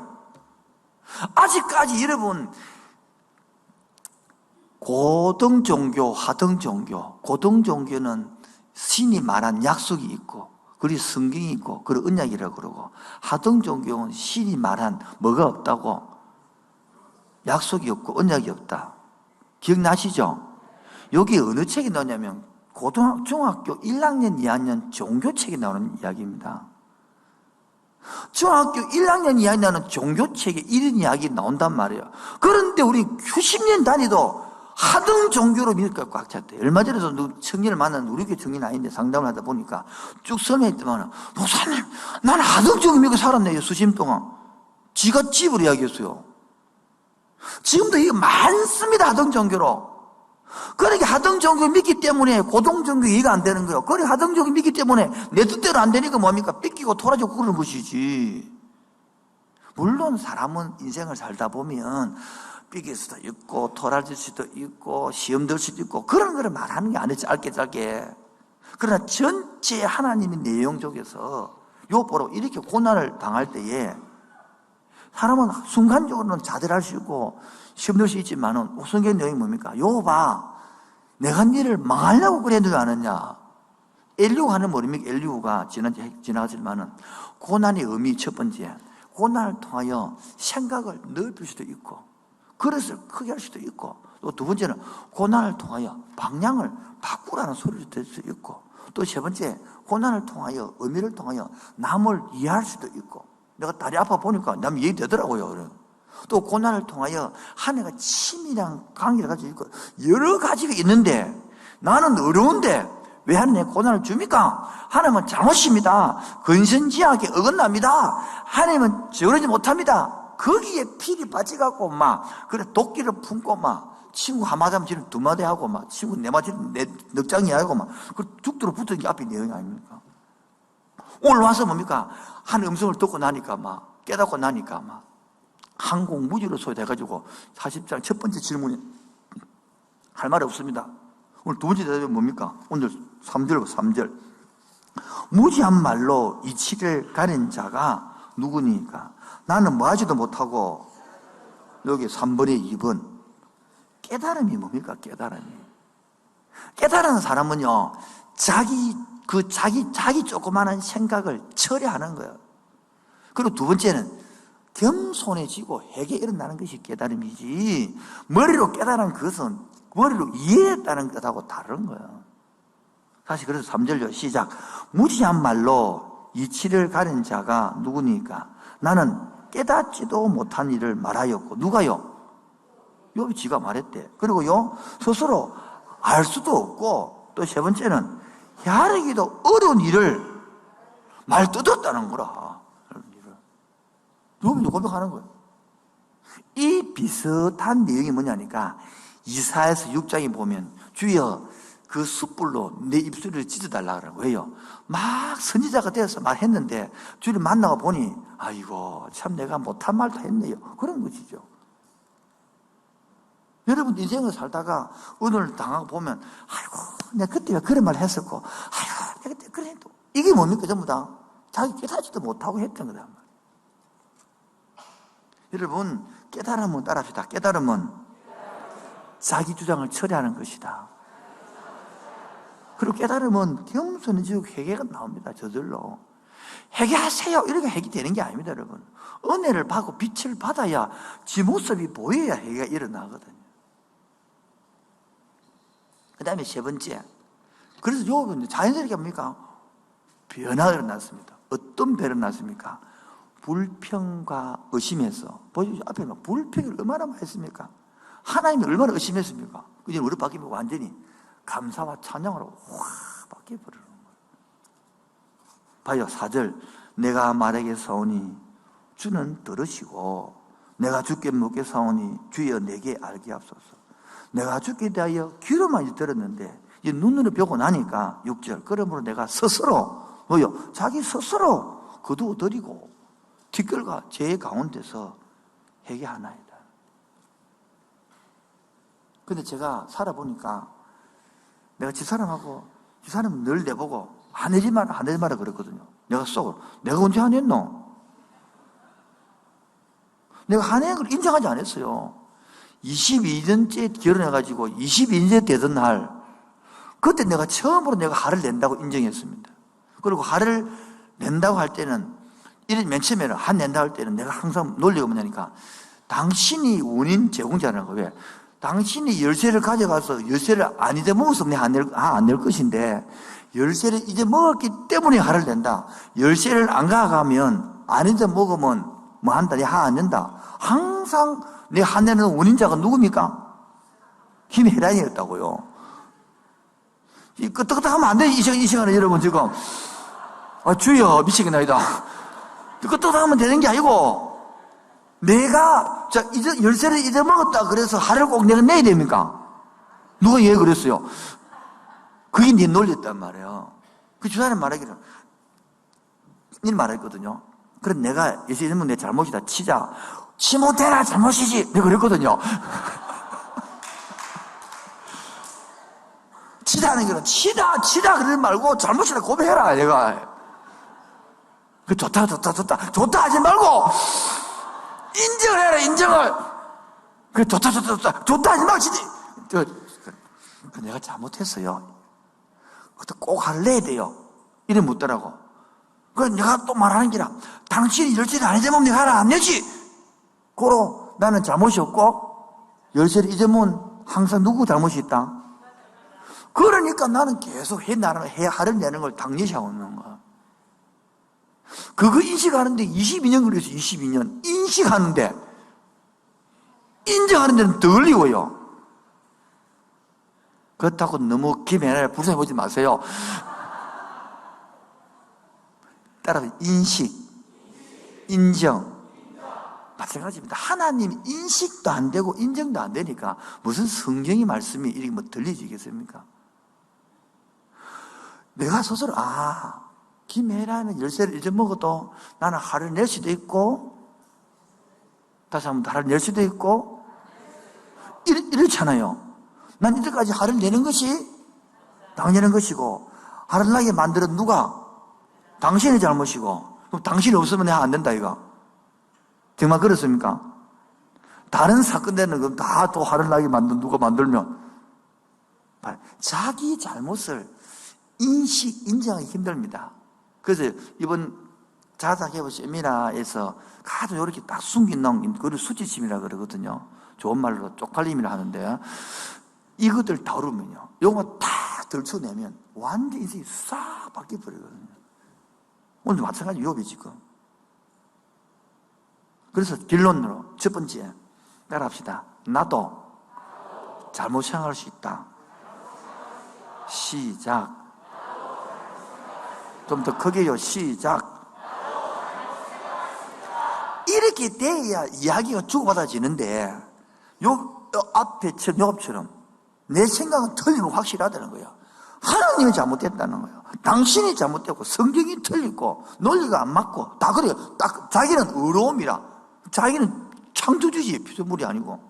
아직까지 여러분 고등종교, 하등종교, 고등종교는 신이 말한 약속이 있고 그리고 성경이 있고 그리고 언약이라고 그러고 하등종교는 신이 말한 뭐가 없다고 약속이 없고 언약이 없다. 기억나시죠? 여기 어느 책이 나오냐면 중학교 1학년, 2학년 종교책에 나오는 이야기입니다. 중학교 1학년, 2학년 나오는 종교책에 이런 이야기 나온단 말이에요. 그런데 우리 90년 단위도 하등 종교로 믿을까 꽉 찼대. 얼마 전에도 청년을 만난 우리 교회 청년 아닌데 상담을 하다 보니까 쭉 설명했더만 목사님 나는 하등 종교 믿고 살았네요. 수십 년 동안. 지가 집으로 이야기했어요. 지금도 이게 많습니다. 하등 종교로. 그러니까 하등종교 믿기 때문에 고등종교 이해가 안 되는 거예요. 그러니까 하등종교 믿기 때문에 내 뜻대로 안 되니까 뭡니까? 삐끼고 토라지고 그러는 것이지. 물론 사람은 인생을 살다 보면 삐길 수도 있고 토라질 수도 있고 시험 들 수도 있고 그런 거를 말하는 게 아니지, 짧게. 그러나 전체 하나님의 내용 속에서 욥보로 이렇게 고난을 당할 때에 사람은 순간적으로는 자들할 수 있고 시험 들 수 있지만은 성경 내용이 뭡니까? 욥아, 내가 너를 망하려고 그랬는 않았냐? 엘리후 하는 모릅니까? 엘리후가 지나가지만은 고난의 의미 첫 번째, 고난을 통하여 생각을 넓힐 수도 있고 그릇을 크게 할 수도 있고, 또 두 번째는 고난을 통하여 방향을 바꾸라는 소리를 들을 수 있고, 또 세 번째 고난을 통하여 의미를 통하여 남을 이해할 수도 있고, 내가 다리 아파 보니까 남 이해되더라고요. 또 고난을 통하여 하나가 치밀한 관계를 가지고 있고 여러 가지가 있는데 나는 어려운데 왜 하나님 고난을 줍니까? 하나님은 잘못입니다. 근선지하게 어긋납니다. 하나님은 저러지 못합니다. 거기에 필이 빠져갖고 그래 도끼를 품고 친구 한마디 하면 두 마디 하고 친구 네 마디 넉 장이 하고 그 죽도록 붙은 게 앞에 내용이 아닙니까? 오늘 와서 뭡니까? 한 음성을 듣고 나니까 깨닫고 나니까 항공무지로 소개돼가지고 40장 첫 번째 질문이 할 말이 없습니다. 오늘 두 번째 대답이 뭡니까? 오늘 3절. 무지한 말로 이치를 가린 자가 누구니까? 나는 뭐 하지도 못하고, 여기 3번에 2번. 깨달음이 뭡니까? 깨달은 사람은요, 자기 조그마한 생각을 처리하는 거예요. 그리고 두 번째는 겸손해지고 회개에 일어나는 것이 깨달음이지, 머리로 깨달은 것은 머리로 이해했다는 것하고 다른 거예요. 다시 그래서 3절요, 시작. 무지한 말로 이치를 가린 자가 누구니까? 나는 깨닫지도 못한 일을 말하였고, 누가요? 욥이 지가 말했대. 그리고요, 스스로 알 수도 없고, 또 세 번째는 헤아리기도 어려운 일을 말 뜯었다는 거라. 욥이 고백하는 거예요. 이 비슷한 내용이 뭐냐니까, 이사야서 6장에 보면 주여 그 숯불로 내 입술을 찢어달라 그러고, 왜요? 막 선지자가 되어서 말했는데 주를 만나고 보니 아이고 참 내가 못한 말도 했네요, 그런 것이죠. 여러분 인생을 살다가 오늘 당하고 보면 아이고 내가 그때 왜 그런 말 했었고, 아이고 내가 그때 그래도, 이게 뭡니까? 전부 다 자기 깨닫지도 못하고 했던 거다. 여러분 깨달음은 따라합시다. 깨달음은 자기 주장을 처리하는 것이다. 그리고 깨달음은 겸손해지고 회개가 나옵니다. 저절로. 회개하세요 이렇게 회개되는 게 아닙니다. 여러분, 은혜를 받고 빛을 받아야 지 모습이 보여야 회개가 일어나거든요. 그 다음에 세 번째, 그래서 욥은 자연스럽게 뭡니까? 변화가 일어났습니다. 어떤 변화가 일어났습니까? 불평과 의심에서, 보여주죠. 앞에 불평을 얼마나 많이 했습니까? 하나님이 얼마나 의심했습니까? 이제 우리 바뀌면 완전히 감사와 찬양으로 확 바뀌어버리는 거예요. 봐요, 4절. 내가 말에게 사오니 주는 들으시고, 내가 주께 묻게 사오니 주여 내게 알게 하소서. 내가 주께 대하여 귀로만 이제 들었는데 이제 눈으로 보고 나니까 6절. 그러므로 내가 스스로, 뭐요? 자기 스스로 거두어드리고 뒷결과 죄의 가운데서 회개하나이다. 근데 제가 살아보니까 내가 집사람하고, 집사람은 늘 내보고 안 해지 마라 그랬거든요. 내가 속으로 내가 언제 안 했노? 내가 한 해를 인정하지 않았어요. 22년째 결혼해가지고 22년째 되던 날, 그때 내가 처음으로 내가 화를 낸다고 인정했습니다. 그리고 화를 낸다고 할 때는, 이런 맨 처음에는 화 낸다고 할 때는 내가 항상 논리가 뭐냐니까, 당신이 원인 제공자라는 거예요. 왜? 당신이 열쇠를 가져가서 열쇠를 안 잊어먹어서 내가 안 낼 것인데, 열쇠를 잊어먹었기 때문에 화를 낸다. 열쇠를 안 가져가면, 안 잊어먹으면 뭐 한다? 내 화 안 낸다. 항상 내 화 내는 원인자가 누굽니까? 김혜란이었다고요. 이 끄떡끄떡하면 안 돼. 이 시간에 여러분 지금 주여 미치겠나이다. 끄떡끄떡하면 되는 게 아니고, 내가 열쇠를 잊어먹었다 그래서 화를 꼭 내가 내야 됩니까? 누가 예 그랬어요? 그게 네 논리였단 말이에요. 그 주사님 말하기를 이 말했거든요. 그래 내가 예수 믿으면 내 잘못이다 치자. 치 못해라 잘못이지. 내가 그랬거든요. 치다는 거는 치다 그러지 말고 잘못이다 고백해라 얘가. 그 좋다 하지 말고 인정을 해라 인정을. 그 좋다 하지 말고 진짜 내가 잘못했어요. 그것도 꼭 할래야 돼요. 이래 묻더라고. 그래서 내가 또 말하는 게라 당신이 열쇠를 안 잊어먹으면 내가 하나 안 내지. 고로 나는 잘못이 없고 열쇠를 잊으면 항상 누구 잘못이 있다. 그러니까 나는 계속 화를 내는 걸 당연시하고 있는 거야. 그거 인식하는데 22년 걸렸어. 22년 인식하는데 인정하는 데는 더 걸리고요. 그렇다고 너무 김혜나를 불쌍히 보지 마세요. 따라서 인식, 인정 마찬가지입니다. 하나님 인식도 안 되고 인정도 안 되니까 무슨 성경의 말씀이 이렇게 뭐 들리지겠습니까? 내가 스스로 김혜라는 열쇠를 잊어먹어도 나는 화를 낼 수도 있고 다시 한번 화를 낼 수도 있고 이렇잖아요. 난 이때까지 화를 내는 것이 당연한 것이고 화를 나게 만들은 누가? 당신의 잘못이고 그럼 당신이 없으면 내가 안 된다 이거. 정말 그렇습니까? 다른 사건들은 다 또 화를 나게 만든 누가 만들면 자기 잘못을 인정하기 힘듭니다. 그래서 이번 자작해보 세미나에서 가도 이렇게 딱 숨긴 놈, 그걸 수치심이라 그러거든요. 좋은 말로 쪽팔림이라 하는데, 이것들 다루면요, 요거 다 들춰내면 완전 인생이 싹 바뀌어버리거든요. 오늘도 마찬가지 욥이 지금. 그래서 결론으로 첫 번째, 따라합시다. 나도 잘못 생각할 수 있다. 시작. 좀 더 크게요. 시작. 이렇게 돼야 이야기가 주고받아지는데 요 앞에 욥처럼 내 생각은 틀리고 확실하다는 거예요. 하나님이 잘못됐다는 거예요. 당신이 잘못됐고 성경이 틀리고 논리가 안 맞고 다 그래요. 딱 자기는 의로움이라. 자기는 창조주지 피조물이 아니고.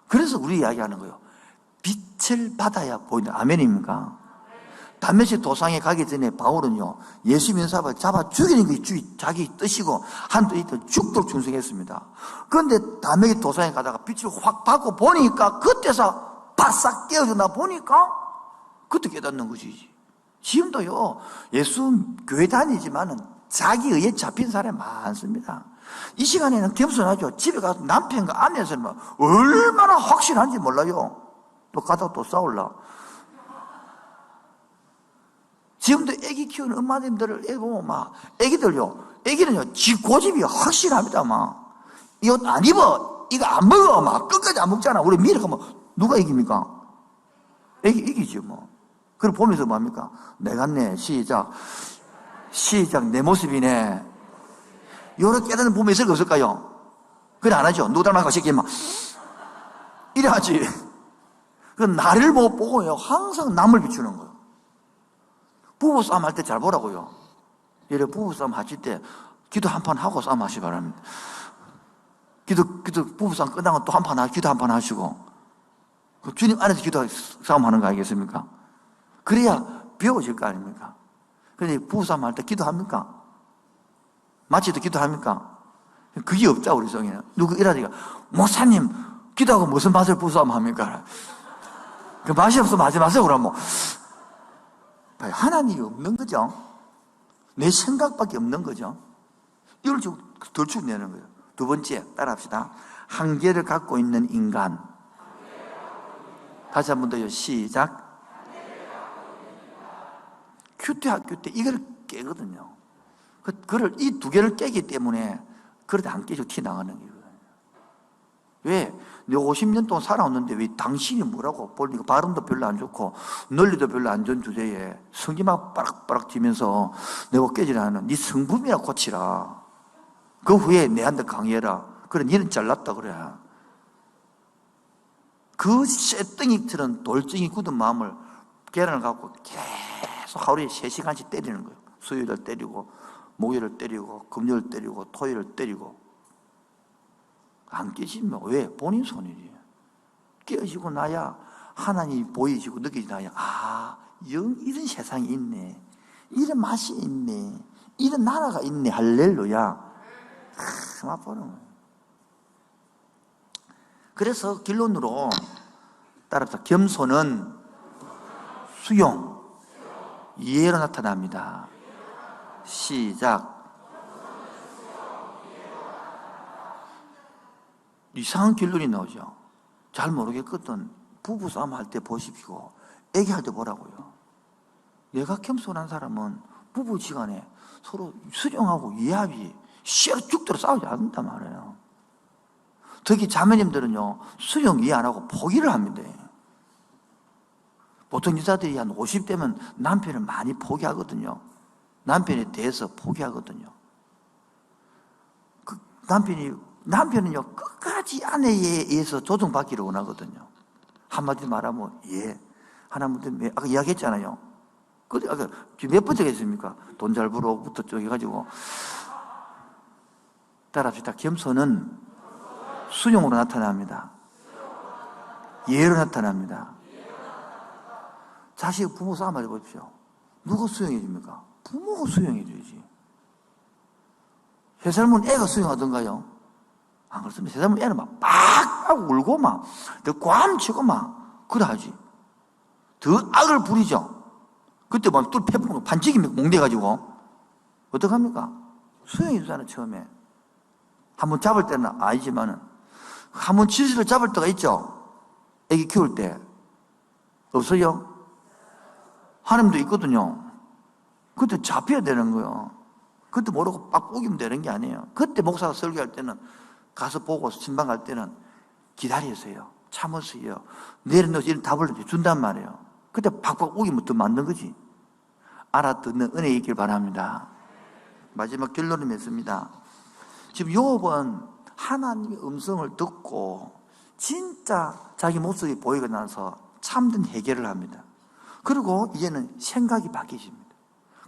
그래서 우리 이야기하는 거예요. 빛을 받아야 보인다. 아멘입니까? 다메섹 도상에 가기 전에 바울은요, 예수 믿는 사람을 잡아 죽이는 게 자기 뜻이고 한 뜻이 죽도록 충성했습니다. 그런데 다메섹 도상에 가다가 빛을 확 받고 보니까 그때서 바싹 깨어나 보니까 그때 깨닫는 것이지. 지금도요, 예수 교회 다니지만은 자기 의에 잡힌 사람이 많습니다. 이 시간에는 겸손하죠. 집에 가서 남편과 아내에서는 얼마나 확실한지 몰라요. 또 가다가 또 싸울라. 지금도 애기 키우는 엄마님들을 애기 보면 애기는요, 지 고집이 확실합니다, 이 옷 안 입어, 이거 안 먹어, 끝까지 안 먹잖아. 우리 밀어가면 누가 이깁니까? 애기 이기지, 그걸 보면서 뭡니까? 내가 시작, 내 모습이네. 요런 깨닫는 부분이 있을 거 없을까요? 그래, 안 하죠. 누구 닮아가 시키면 이래 하지. 그 나를 못 보고요, 항상 남을 비추는 거예요. 부부싸움 할 때 잘 보라고요. 예를 부부싸움 하실 때 기도 한 판 하고 싸움 하시기 바랍니다. 부부싸움 끝나고 또 한 판 기도 한 판 하시고, 그 주님 안에서 싸움 하는 거 아니겠습니까? 그래야 배워질 거 아닙니까? 그런데 부부싸움 할 때 기도합니까? 마치도 기도합니까? 그게 없자, 우리 성에는. 누구 이러니까, 목사님, 기도하고 무슨 맛을 부부싸움 합니까? 그 맛이 없으면 하지 마세요, 그럼 하나님이 없는 거죠. 내 생각밖에 없는 거죠. 이걸 좀 덜쳐내는 거예요. 두 번째, 따라합시다. 한계를 갖고 있는 인간. 다시 한 번 더요. 시작. 큐티 학교 때 이걸 깨거든요. 이 두 개를 깨기 때문에 그러다 안 깨지고 티 나가는 거예요. 왜? 내가 50년 동안 살아왔는데 왜 당신이 뭐라고 보니까 발음도 별로 안 좋고 논리도 별로 안 좋은 주제에 성기막 빠락빠락 튀면서 내가 깨지라는 네 성품이나 고치라. 그 후에 내한테 강의해라. 그래 니는 잘났다 그래. 그 쇠덩이처럼 돌덩이 굳은 마음을 계란을 갖고 계속 하루에 3시간씩 때리는 거예요. 수요일을 때리고 목요일을 때리고 금요일을 때리고 토요일을 때리고. 안 깨지면 왜? 본인 손일이에요. 깨지고 나야 하나님이 보이시고 느껴지나야 이런 세상이 있네, 이런 맛이 있네, 이런 나라가 있네. 할렐루야. 맛보는 거예요. 그래서 결론으로 따라서 겸손은 수용, 이해로 나타납니다. 시작. 이상한 결론이 나오죠. 잘 모르겠거든. 부부싸움 할 때 보십시오. 애기할 때 보라고요. 내가 겸손한 사람은 부부지간에 서로 수용하고 이해하지 씨로 죽도록 싸우지 않는단 말이에요. 특히 자매님들은요, 수용 이해 안 하고 포기를 합니다. 보통 여자들이 한 50대면 남편을 많이 포기하거든요. 남편에 대해서 포기하거든요. 그 남편은요, 끝까지 아내에 의해서 조종받기를 원하거든요. 한마디 말하면, 예. 하나님한테, 아까 이야기했잖아요. 아까 몇 번째가 있습니까? 돈 잘 벌어부터 쭉 해가지고. 따라합시다. 겸손은 수용으로 나타납니다. 예로 나타납니다. 자식 부모 싸움 해보십시오. 누가 수용해줍니까? 부모가 수용해줘야지. 세 살은 애가 수용하던가요? 안 그렇습니다. 세 살은 애는 막 울고 막, 더 꽝치고 막, 그래 하지. 더 악을 부리죠. 그때 보면 뚫 패부는 거 반칙이 몽대가지고. 어떡합니까? 수용해주잖아요, 처음에. 한번 잡을 때는 아니지만은, 한번 질서를 잡을 때가 있죠? 애기 키울 때. 없어요? 하나님도 있거든요. 그때 잡혀야 되는 거예요. 그때 모르고 빡 우기면 되는 게 아니에요. 그때 목사가 설교할 때는 가서 보고 신방 갈 때는 기다리세요. 참으세요. 내려놓아서 이런 답을 준단 말이에요. 그때 팍팍 우기면 더 맞는 거지. 알아듣는 은혜 있길 바랍니다. 마지막 결론을 맺습니다. 지금 요업은 하나님의 음성을 듣고 진짜 자기 모습이 보이고 나서 참된 해결을 합니다. 그리고 이제는 생각이 바뀌십니다.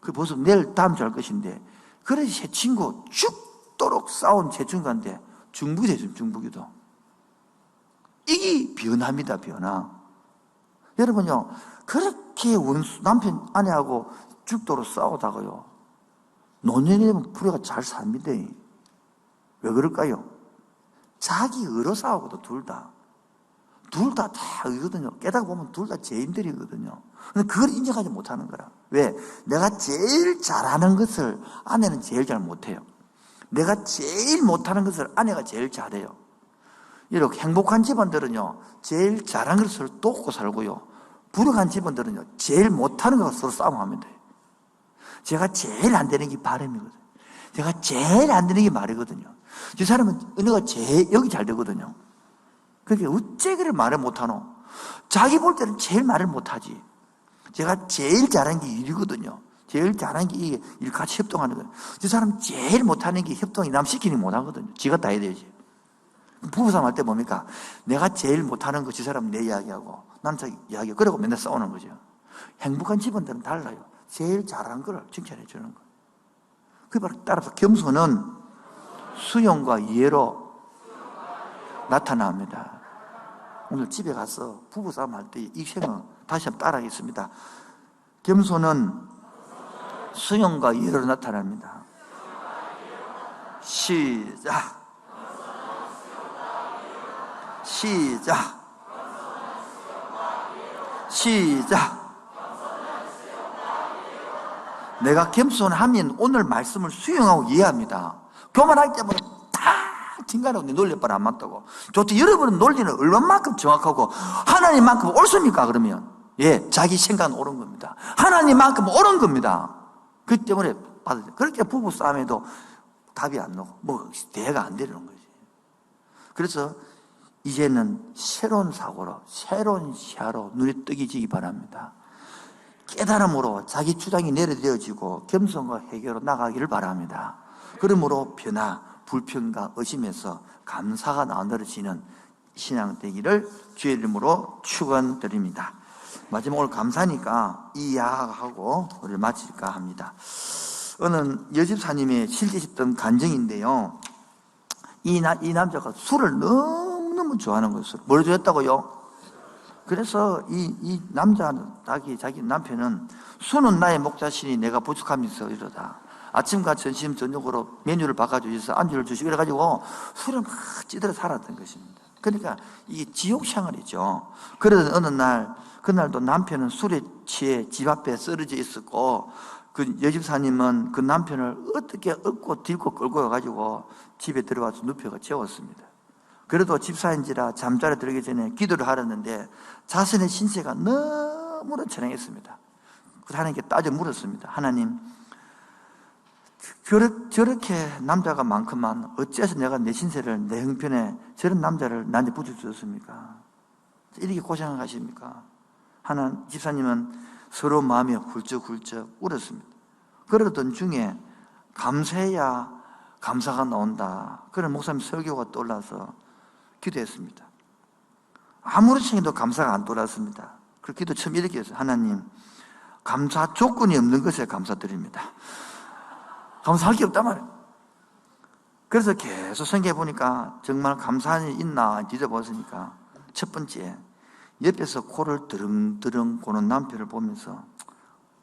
그 벌써 내일 다음 주 할 것인데, 그래서 제 친구 죽도록 싸운 제 친구한테 중북이 됐습니다. 중북이도. 이게 변화입니다. 변화. 여러분요, 그렇게 남편 아내하고 죽도록 싸우다가요, 노년이 되면 부부가 잘 삽니다. 왜 그럴까요? 자기 의로 싸우거든. 둘 다 의거든요. 깨닫고 보면 둘 다 죄인들이거든요. 근데 그걸 인정하지 못하는 거라. 왜? 내가 제일 잘하는 것을 아내는 제일 잘 못해요. 내가 제일 못하는 것을 아내가 제일 잘해요. 이렇게 행복한 집안들은요, 제일 잘한 것을 돕고 살고요, 불행한 집안들은요, 제일 못하는 것을 서로 싸움합니다. 제가 제일 안 되는 게 바람이거든요. 제가 제일 안 되는 게 말이거든요. 이 사람은 은혜가 제일 여기 잘 되거든요. 그렇게 어째 그래 말을 못하노? 자기 볼 때는 제일 말을 못하지. 제가 제일 잘하는 게 일이거든요. 제일 잘하는 게 이게 일 같이 협동하는 거예요. 저 사람 제일 못하는 게 협동이 남 시키니 못하거든요. 지가 다 해야 되지. 부부싸움 할 때 뭡니까? 내가 제일 못하는 거 저 사람 내 이야기하고 나는 자기 이야기하고 그러고 맨날 싸우는 거죠. 행복한 집안들은 달라요. 제일 잘하는 걸 칭찬해 주는 거예요. 그 따라서 겸손은 수용과 이해로 나타납니다. 오늘 집에 가서 부부싸움 할 때 이 생각 다시 한번 따라하겠습니다. 겸손은 수용과 이해로 나타납니다. 시작. 내가 겸손하면 오늘 말씀을 수용하고 이해합니다. 교만할 때마다 팅가라고 논리빨 안 맞다고. 좋지. 여러분은 논리는 얼마만큼 정확하고 하나님만큼 옳습니까? 그러면 자기 생각은 옳은 겁니다. 하나님만큼 옳은 겁니다. 그 때문에 받아들여요. 그렇게 부부 싸움에도 답이 안 나오고 대화가 안 되는 거지. 그래서 이제는 새로운 사고로, 새로운 시야로 눈이 뜨기지기 바랍니다. 깨달음으로 자기 주장이 내려되어지고 겸손과 해결로 나가기를 바랍니다. 그러므로 변화, 불평과 의심에서 감사가 나눠지는 신앙 되기를 주의 이름으로 축원드립니다. 마지막 오늘 감사니까 이 이야기하고 우리를 마칠까 합니다. 어느 여집사님의 실제 있었던 간증인데요. 이 남자가 술을 너무너무 좋아하는 거예요. 뭘 좋아했다고요? 그래서 이 남자, 자기 남편은 술은 나의 목자시니 내가 부족하면서 이러다. 아침과 점심, 저녁으로 메뉴를 바꿔주셔서 안주를 주시고 이래가지고 술을 막 찌들어 살았던 것입니다. 그러니까 이게 지옥 생활이죠. 그러던 어느 날, 그날도 남편은 술에 취해 집 앞에 쓰러져 있었고, 그 여집사님은 그 남편을 어떻게 업고 딜고 끌고 와가지고 집에 들어와서 눕혀가 재웠습니다. 그래도 집사인지라 잠자리에 들기 전에 기도를 하렸는데 자신의 신세가 너무나 처량했습니다. 그래서 하나님께 따져 물었습니다. 하나님, 저렇게 남자가 많구만 어째서 내가 내 신세를 내 형편에 저런 남자를 나한테 붙여주었습니까? 이렇게 고생을 하십니까? 집사님은 서로 마음이 훌쩍훌쩍 울었습니다. 그러던 중에 감사해야 감사가 나온다, 그런 목사님 설교가 떠올라서 기도했습니다. 아무리 생각해도 감사가 안 떠올랐습니다. 그래서 기도 처음 이렇게 했어요. 하나님, 감사 조건이 없는 것에 감사드립니다. 감사할 게 없단 말이에요. 그래서 계속 생각해 보니까 정말 감사한 일이 있나 뒤져보니까 첫 번째, 옆에서 코를 드릉드릉 고는 남편을 보면서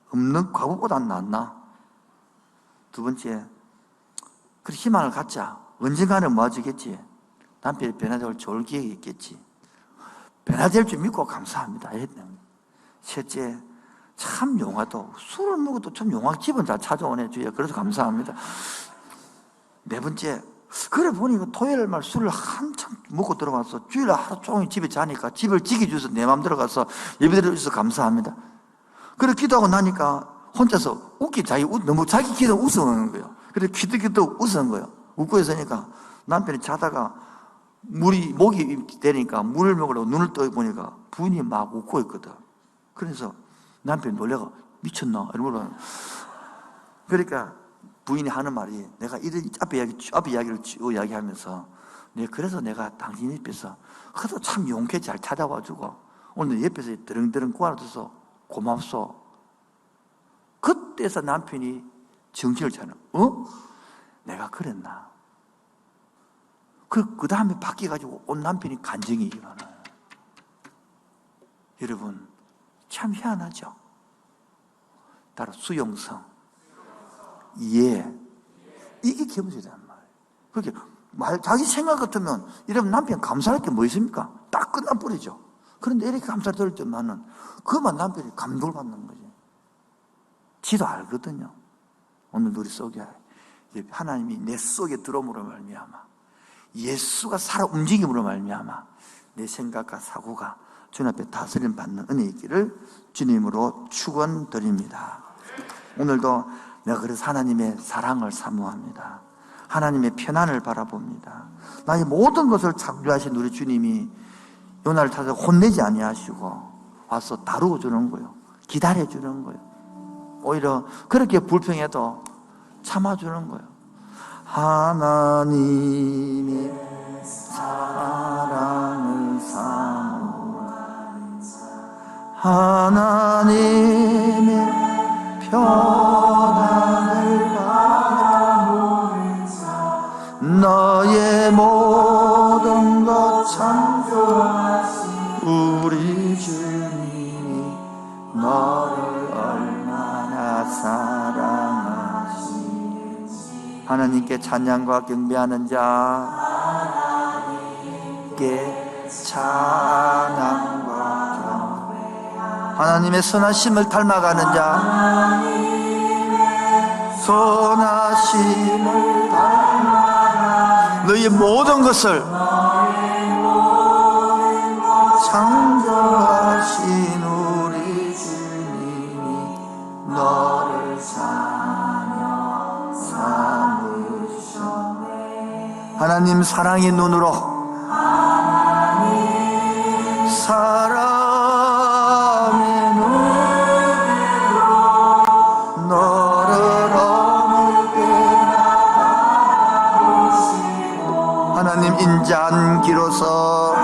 없는 과거보다 낫나? 두 번째, 그래 희망을 갖자. 언젠가는 모아지겠지. 남편이 변화될 좋을 기회가 있겠지. 변화될 줄 믿고 감사합니다. 셋째, 참 용하도 술을 먹어도 참 용하 집은 다 찾아오네 주여. 그래서 감사합니다. 네 번째, 그래 보니까 토요일날 술을 한참 먹고 들어가서 주일 하루 종일 집에 자니까 집을 지켜줘서 내 마음 들어가서 예배드려 주셔서 감사합니다. 그래 기도하고 나니까 혼자서 너무 자기 기도 웃어하는 거예요. 그래 기도 웃은 거예요. 웃고 있으니까 남편이 자다가 목이 되니까 물을 먹으려고 눈을 떠 보니까 부인이 막 웃고 있거든. 그래서 남편이 놀래가 미쳤나? 이러면 그러니까 부인이 하는 말이, 내가 이런 앞에 이야기를 쭉 이야기하면서 그래서 내가 당신 옆에서 그래도 참 용케 잘 찾아와주고 오늘 옆에서 드릉드릉 구안줘서 고맙소. 그때서 남편이 정신을 차려. 내가 그랬나? 그 다음에 바뀌어가지고 온 남편이 간증이 일어나요. 여러분, 참 희한하죠? 따로 수용성, 이해, 이게 기본적이란 말이에요. 그렇게 자기 생각 같으면 이러면 남편 감사할 게 뭐 있습니까? 딱 끝나버리죠. 그런데 이렇게 감사를 들을 때만은 그만 남편이 감동을 받는 거지. 지도 알거든요. 오늘 우리 속에 하나님이 내 속에 들어옴으로 말미암아, 예수가 살아 움직임으로 말미암아 내 생각과 사고가 주님 앞에 다스림 받는 은혜 있기를 주님으로 축원드립니다. 오늘도 내가 그래서 하나님의 사랑을 사모합니다. 하나님의 편안을 바라봅니다. 나의 모든 것을 창조하신 우리 주님이 요나를 찾아 혼내지 아니하시고 와서 다루어 주는 거예요. 기다려 주는 거예요. 오히려 그렇게 불평해도 참아주는 거예요. 하나님이 사랑을 사모하는 하나님의 평안을 바라보는 자, 너의 모든 것 창조하신 우리 주님이 너를 얼마나 사랑하시는지. 하나님께 찬양과 경배하는 자, 하나님께 찬양과 하나님의 선하심을 닮아가는 자, 선하심을 닮아가는 너의 모든 것을 창조하신 우리 주님이 너를 사랑 삼으셨네. 하나님 사랑의 눈으로 사랑의 눈으로 너를 어둡게 바라보시고 하나님 인자한 기로서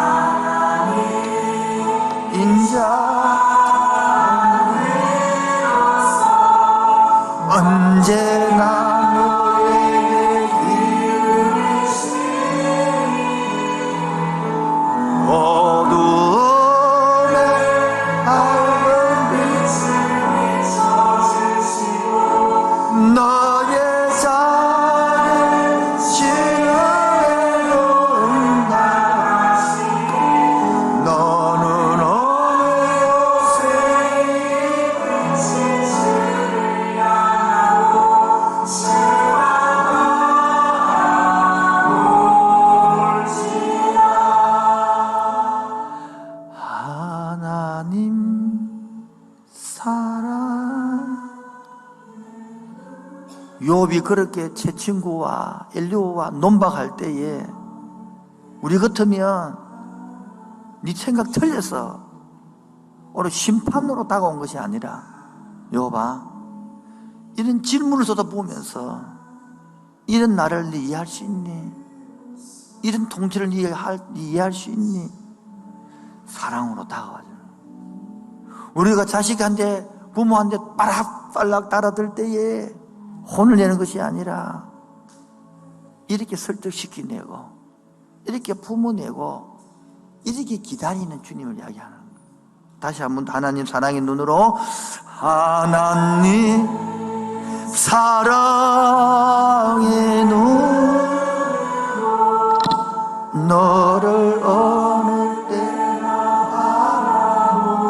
언제나 너에게 어둠에 밝은 빛을 비춰주시고 너의 작은 시련에 응답하시고 너는 어느 곳에 있는지 주를 향하고 하나님 사랑. 욥이 그렇게 제 친구와 엘리오와 논박할 때에 우리 같으면 네 생각 틀렸어, 오늘 심판으로 다가온 것이 아니라 욥아, 이런 질문을 쏟아보면서 이런 나를 네 이해할 수 있니? 이런 통치를 이해할 수 있니? 사랑으로 다가와줘. 우리가 자식한테, 부모한테 빠락빨락 따라들 때에 혼을 내는 것이 아니라 이렇게 설득시키내고 이렇게 품어내고 이렇게 기다리는 주님을 이야기하는 거예요. 다시 한번 하나님 사랑의 눈으로, 하나님 사랑의 눈, 너를 어느 때나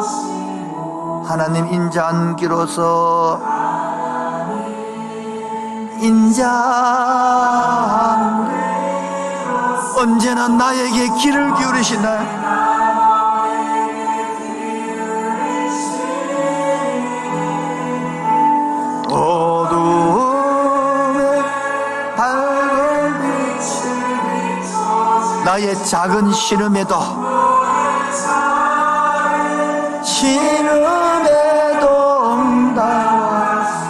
바라보시고 하나님 인자한 기로서 인자한 언제나 나에게 귀를 기울이시나요? 어둠에 밝은 빛을 나의 작은 신음에도 응답하시고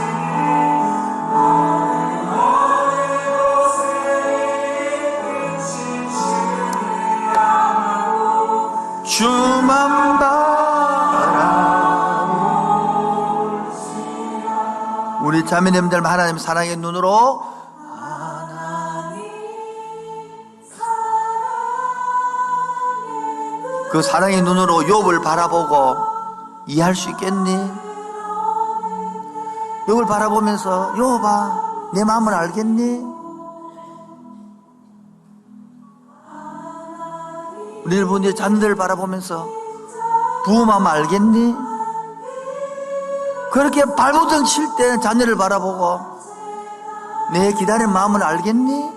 주만 바라보시라. 우리 자매님들 하나님 사랑의 눈으로, 그 사랑의 눈으로 욥을 바라보고 이해할 수 있겠니? 욥을 바라보면서 욥아, 내 마음을 알겠니? 우리 여러분의 자녀들을 바라보면서 부모 마음 알겠니? 그렇게 발버둥 칠 때 자녀를 바라보고 내 기다리는 마음을 알겠니?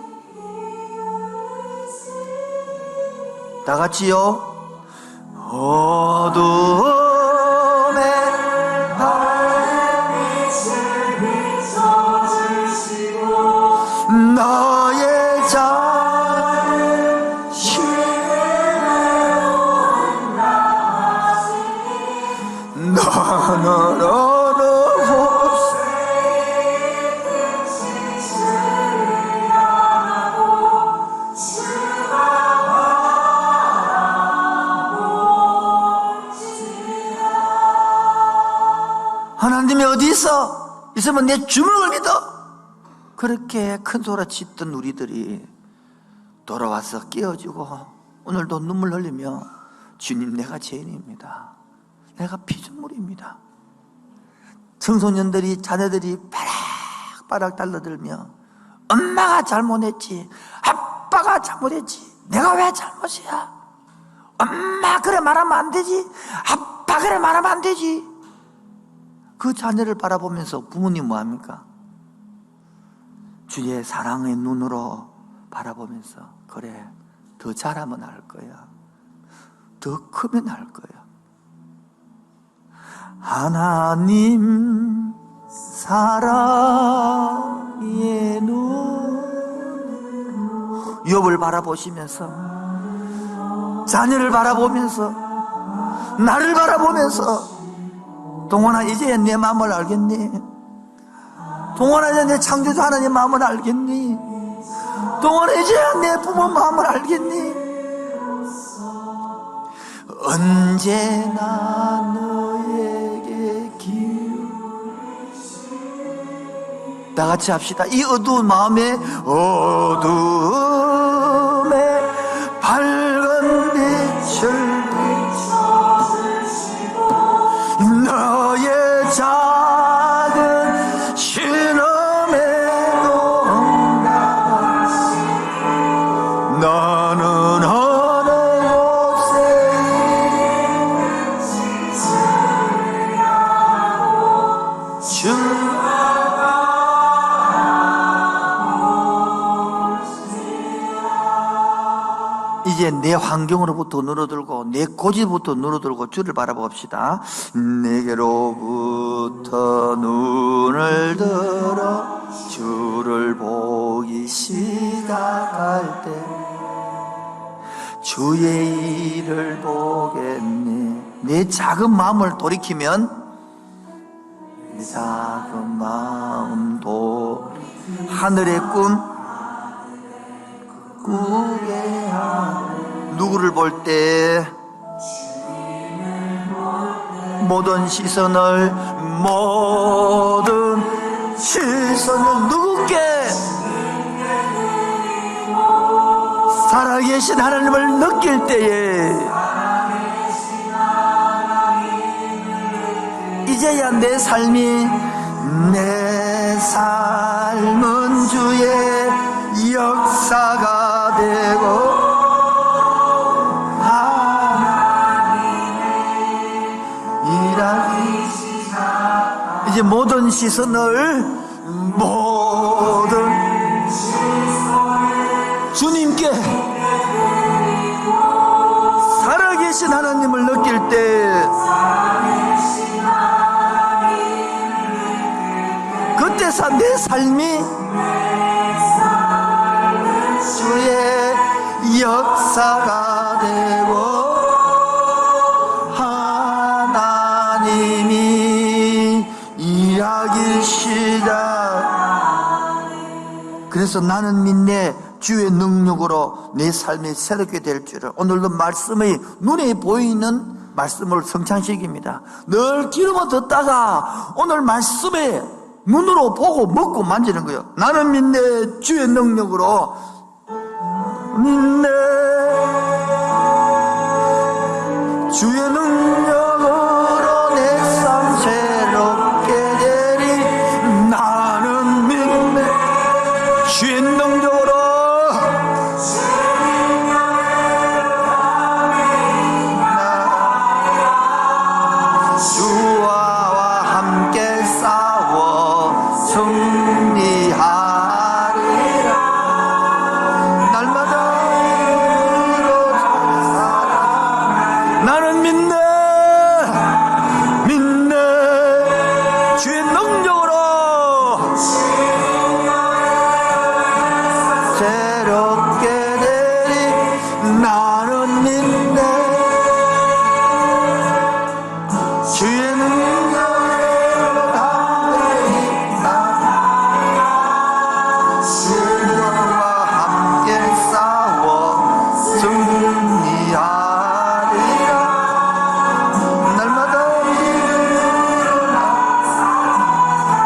다 같이요. 어둠에 밝은 빛을 비춰주시고 너의 작은 시련에 응답하시니 너는 어느 곳에 주를 향하고 하나님이 어디 있어? 있으면 내 주먹을 믿어. 그렇게 큰 소리 짓던 우리들이 돌아와서 깨어지고 오늘도 눈물 흘리며, 주님 내가 죄인입니다, 내가 피조물입니다. 청소년들이, 자녀들이 바락바락 달려들며 엄마가 잘못했지, 아빠가 잘못했지, 내가 왜 잘못이야? 엄마 그래 말하면 안 되지, 아빠 그래 말하면 안 되지. 그 자녀를 바라보면서 부모님 뭐합니까? 주의 사랑의 눈으로 바라보면서, 그래 더 잘하면 알 거야, 더 크면 알 거야. 하나님 사랑의 눈, 욥을 바라보시면서, 자녀를 바라보면서, 나를 바라보면서, 동원아 이제 내 마음을 알겠니? 동원아 이제 내 창조주 하나님 마음을 알겠니? 동원아, 이제야 내 부모 마음을 알겠니? 언제나 너에게 다 같이 합시다. 이 어두운 마음에 어두움에 밝은 빛을 너의 작은 신음에도 나는 어느 곳에 이제 내 환경으로부터 늘어들고 내 고집부터 늘어들고 주를 바라봅시다. 내게로부터 눈을 들어 주를 보기 시작할 때 주의 일을 보겠네. 내 작은 마음을 돌이키면 내 작은 마음도 하늘의 꿈 꾸게 하네. 누구를 볼 때 모든 시선을 누구께 살아계신 하나님을 느낄 때에 이제야 내 삶은 주의 역사가 되고 이제 모든 시선을 주님께 살아계신 하나님을 느낄 때 그때서 내 삶이 주의 역사가 되고 하나님이 일하기 시작. 그래서 나는 믿네. 주의 능력으로 내 삶이 새롭게 될 줄을. 오늘도 말씀의 눈에 보이는 말씀을 성찬식입니다. 늘 귀로만 듣다가 오늘 말씀에 눈으로 보고 먹고 만지는 거예요. 나는 믿네. 주의 능력으로 믿네. 주의 능력으로 내 삶 새롭게 되리. 나는 믿네. 주의 능력으로 주와 함께 싸워 승리하리라. 날마다 나는 믿네. 주의 능력으로 새롭게 되리. 나는 믿네. 주의 능력으로 주와 함께 싸워 승리하리라. 날마다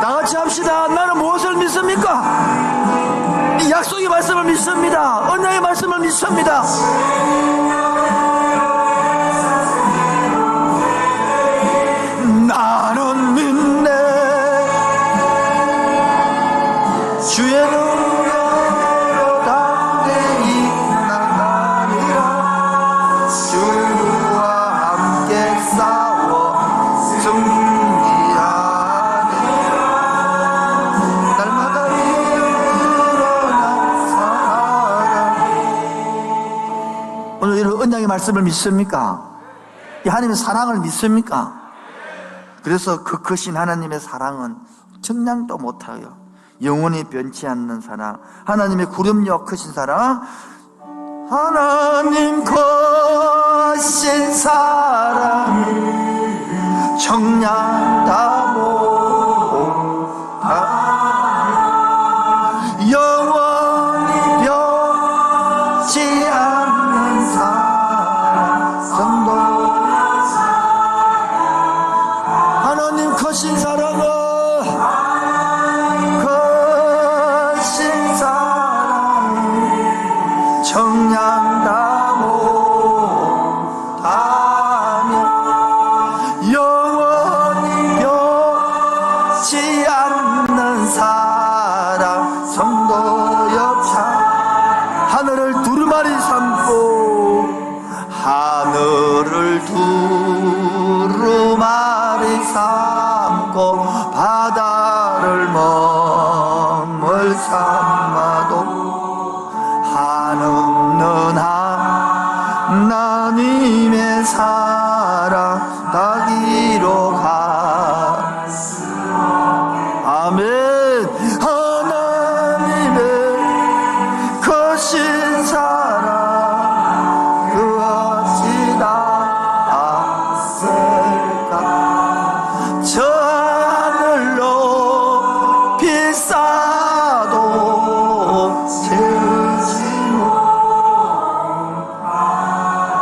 다 같이 합시다. 나는 무엇을 믿습니까? 이 약속의 말씀을 믿습니다. 언약의 말씀을 믿습니다. 나는 믿네. 주의 능력으로 담대히 나가리라. 주와 함께 싸워 승리하리라. 날마다 일어나 살아가. 오늘 이런 언약의 말씀을 믿습니까? 이 하나님의 사랑을 믿습니까? 그래서 그 크신 하나님의 사랑은 청량도 못하여 영원히 변치 않는 사랑, 하나님의 구름력 크신 사랑, 하나님 크신 사랑 청량다 못하 영원히 변 성도 여차 하늘을 두루마리 삼고 하늘을 두루마리 삼고 바다를 멍을 삼아도 한없는 하나님의 사랑 가기로 가. 아멘. 하나님의 거신 사랑 그것이 나았을까. 저 하늘로 비싸도 채우지 못.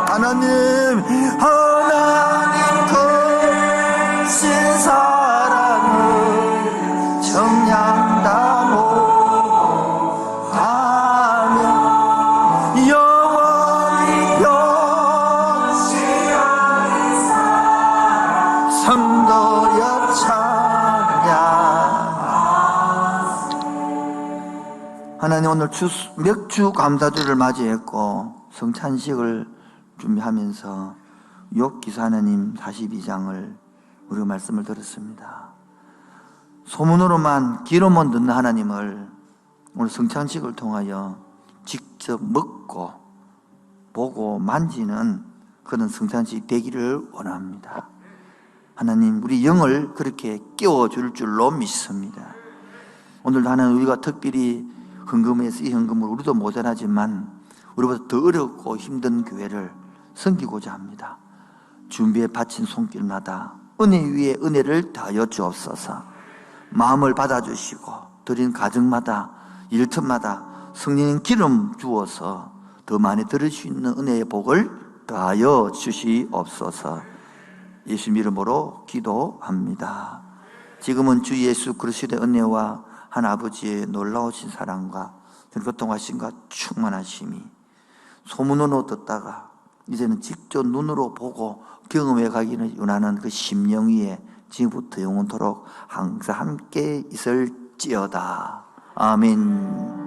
하나님 거신 사랑을 정량다 못하며 영원히 변시하는 성도여 찬양. 하나님, 오늘 맥주 감사주를 맞이했고 성찬식을 준비하면서 욥기서 하나님 42장을 우리가 말씀을 들었습니다. 소문으로만 귀로만 듣는 하나님을 오늘 성찬식을 통하여 직접 먹고 보고 만지는 그런 성찬식이 되기를 원합니다. 하나님, 우리 영을 그렇게 깨워줄 줄로 믿습니다. 오늘도 하나님, 우리가 특별히 헌금에서 이 헌금을 우리도 모자라지만 우리보다 더 어렵고 힘든 교회를 섬기고자 합니다. 준비에 바친 손길마다 은혜 위에 은혜를 더하여 주옵소서. 마음을 받아주시고 드린 가정마다 일터마다 성령님 기름 주어서 더 많이 들을 수 있는 은혜의 복을 더하여 주시옵소서. 예수님 이름으로 기도합니다. 지금은 주 예수 그리스도의 은혜와 하나아버지의 놀라우신 사랑과 교통하심과 충만하심이 소문으로 듣다가 이제는 직접 눈으로 보고 경험해 가기를 원하는 그 심령 위에 지금부터 영원토록 항상 함께 있을지어다. 아멘.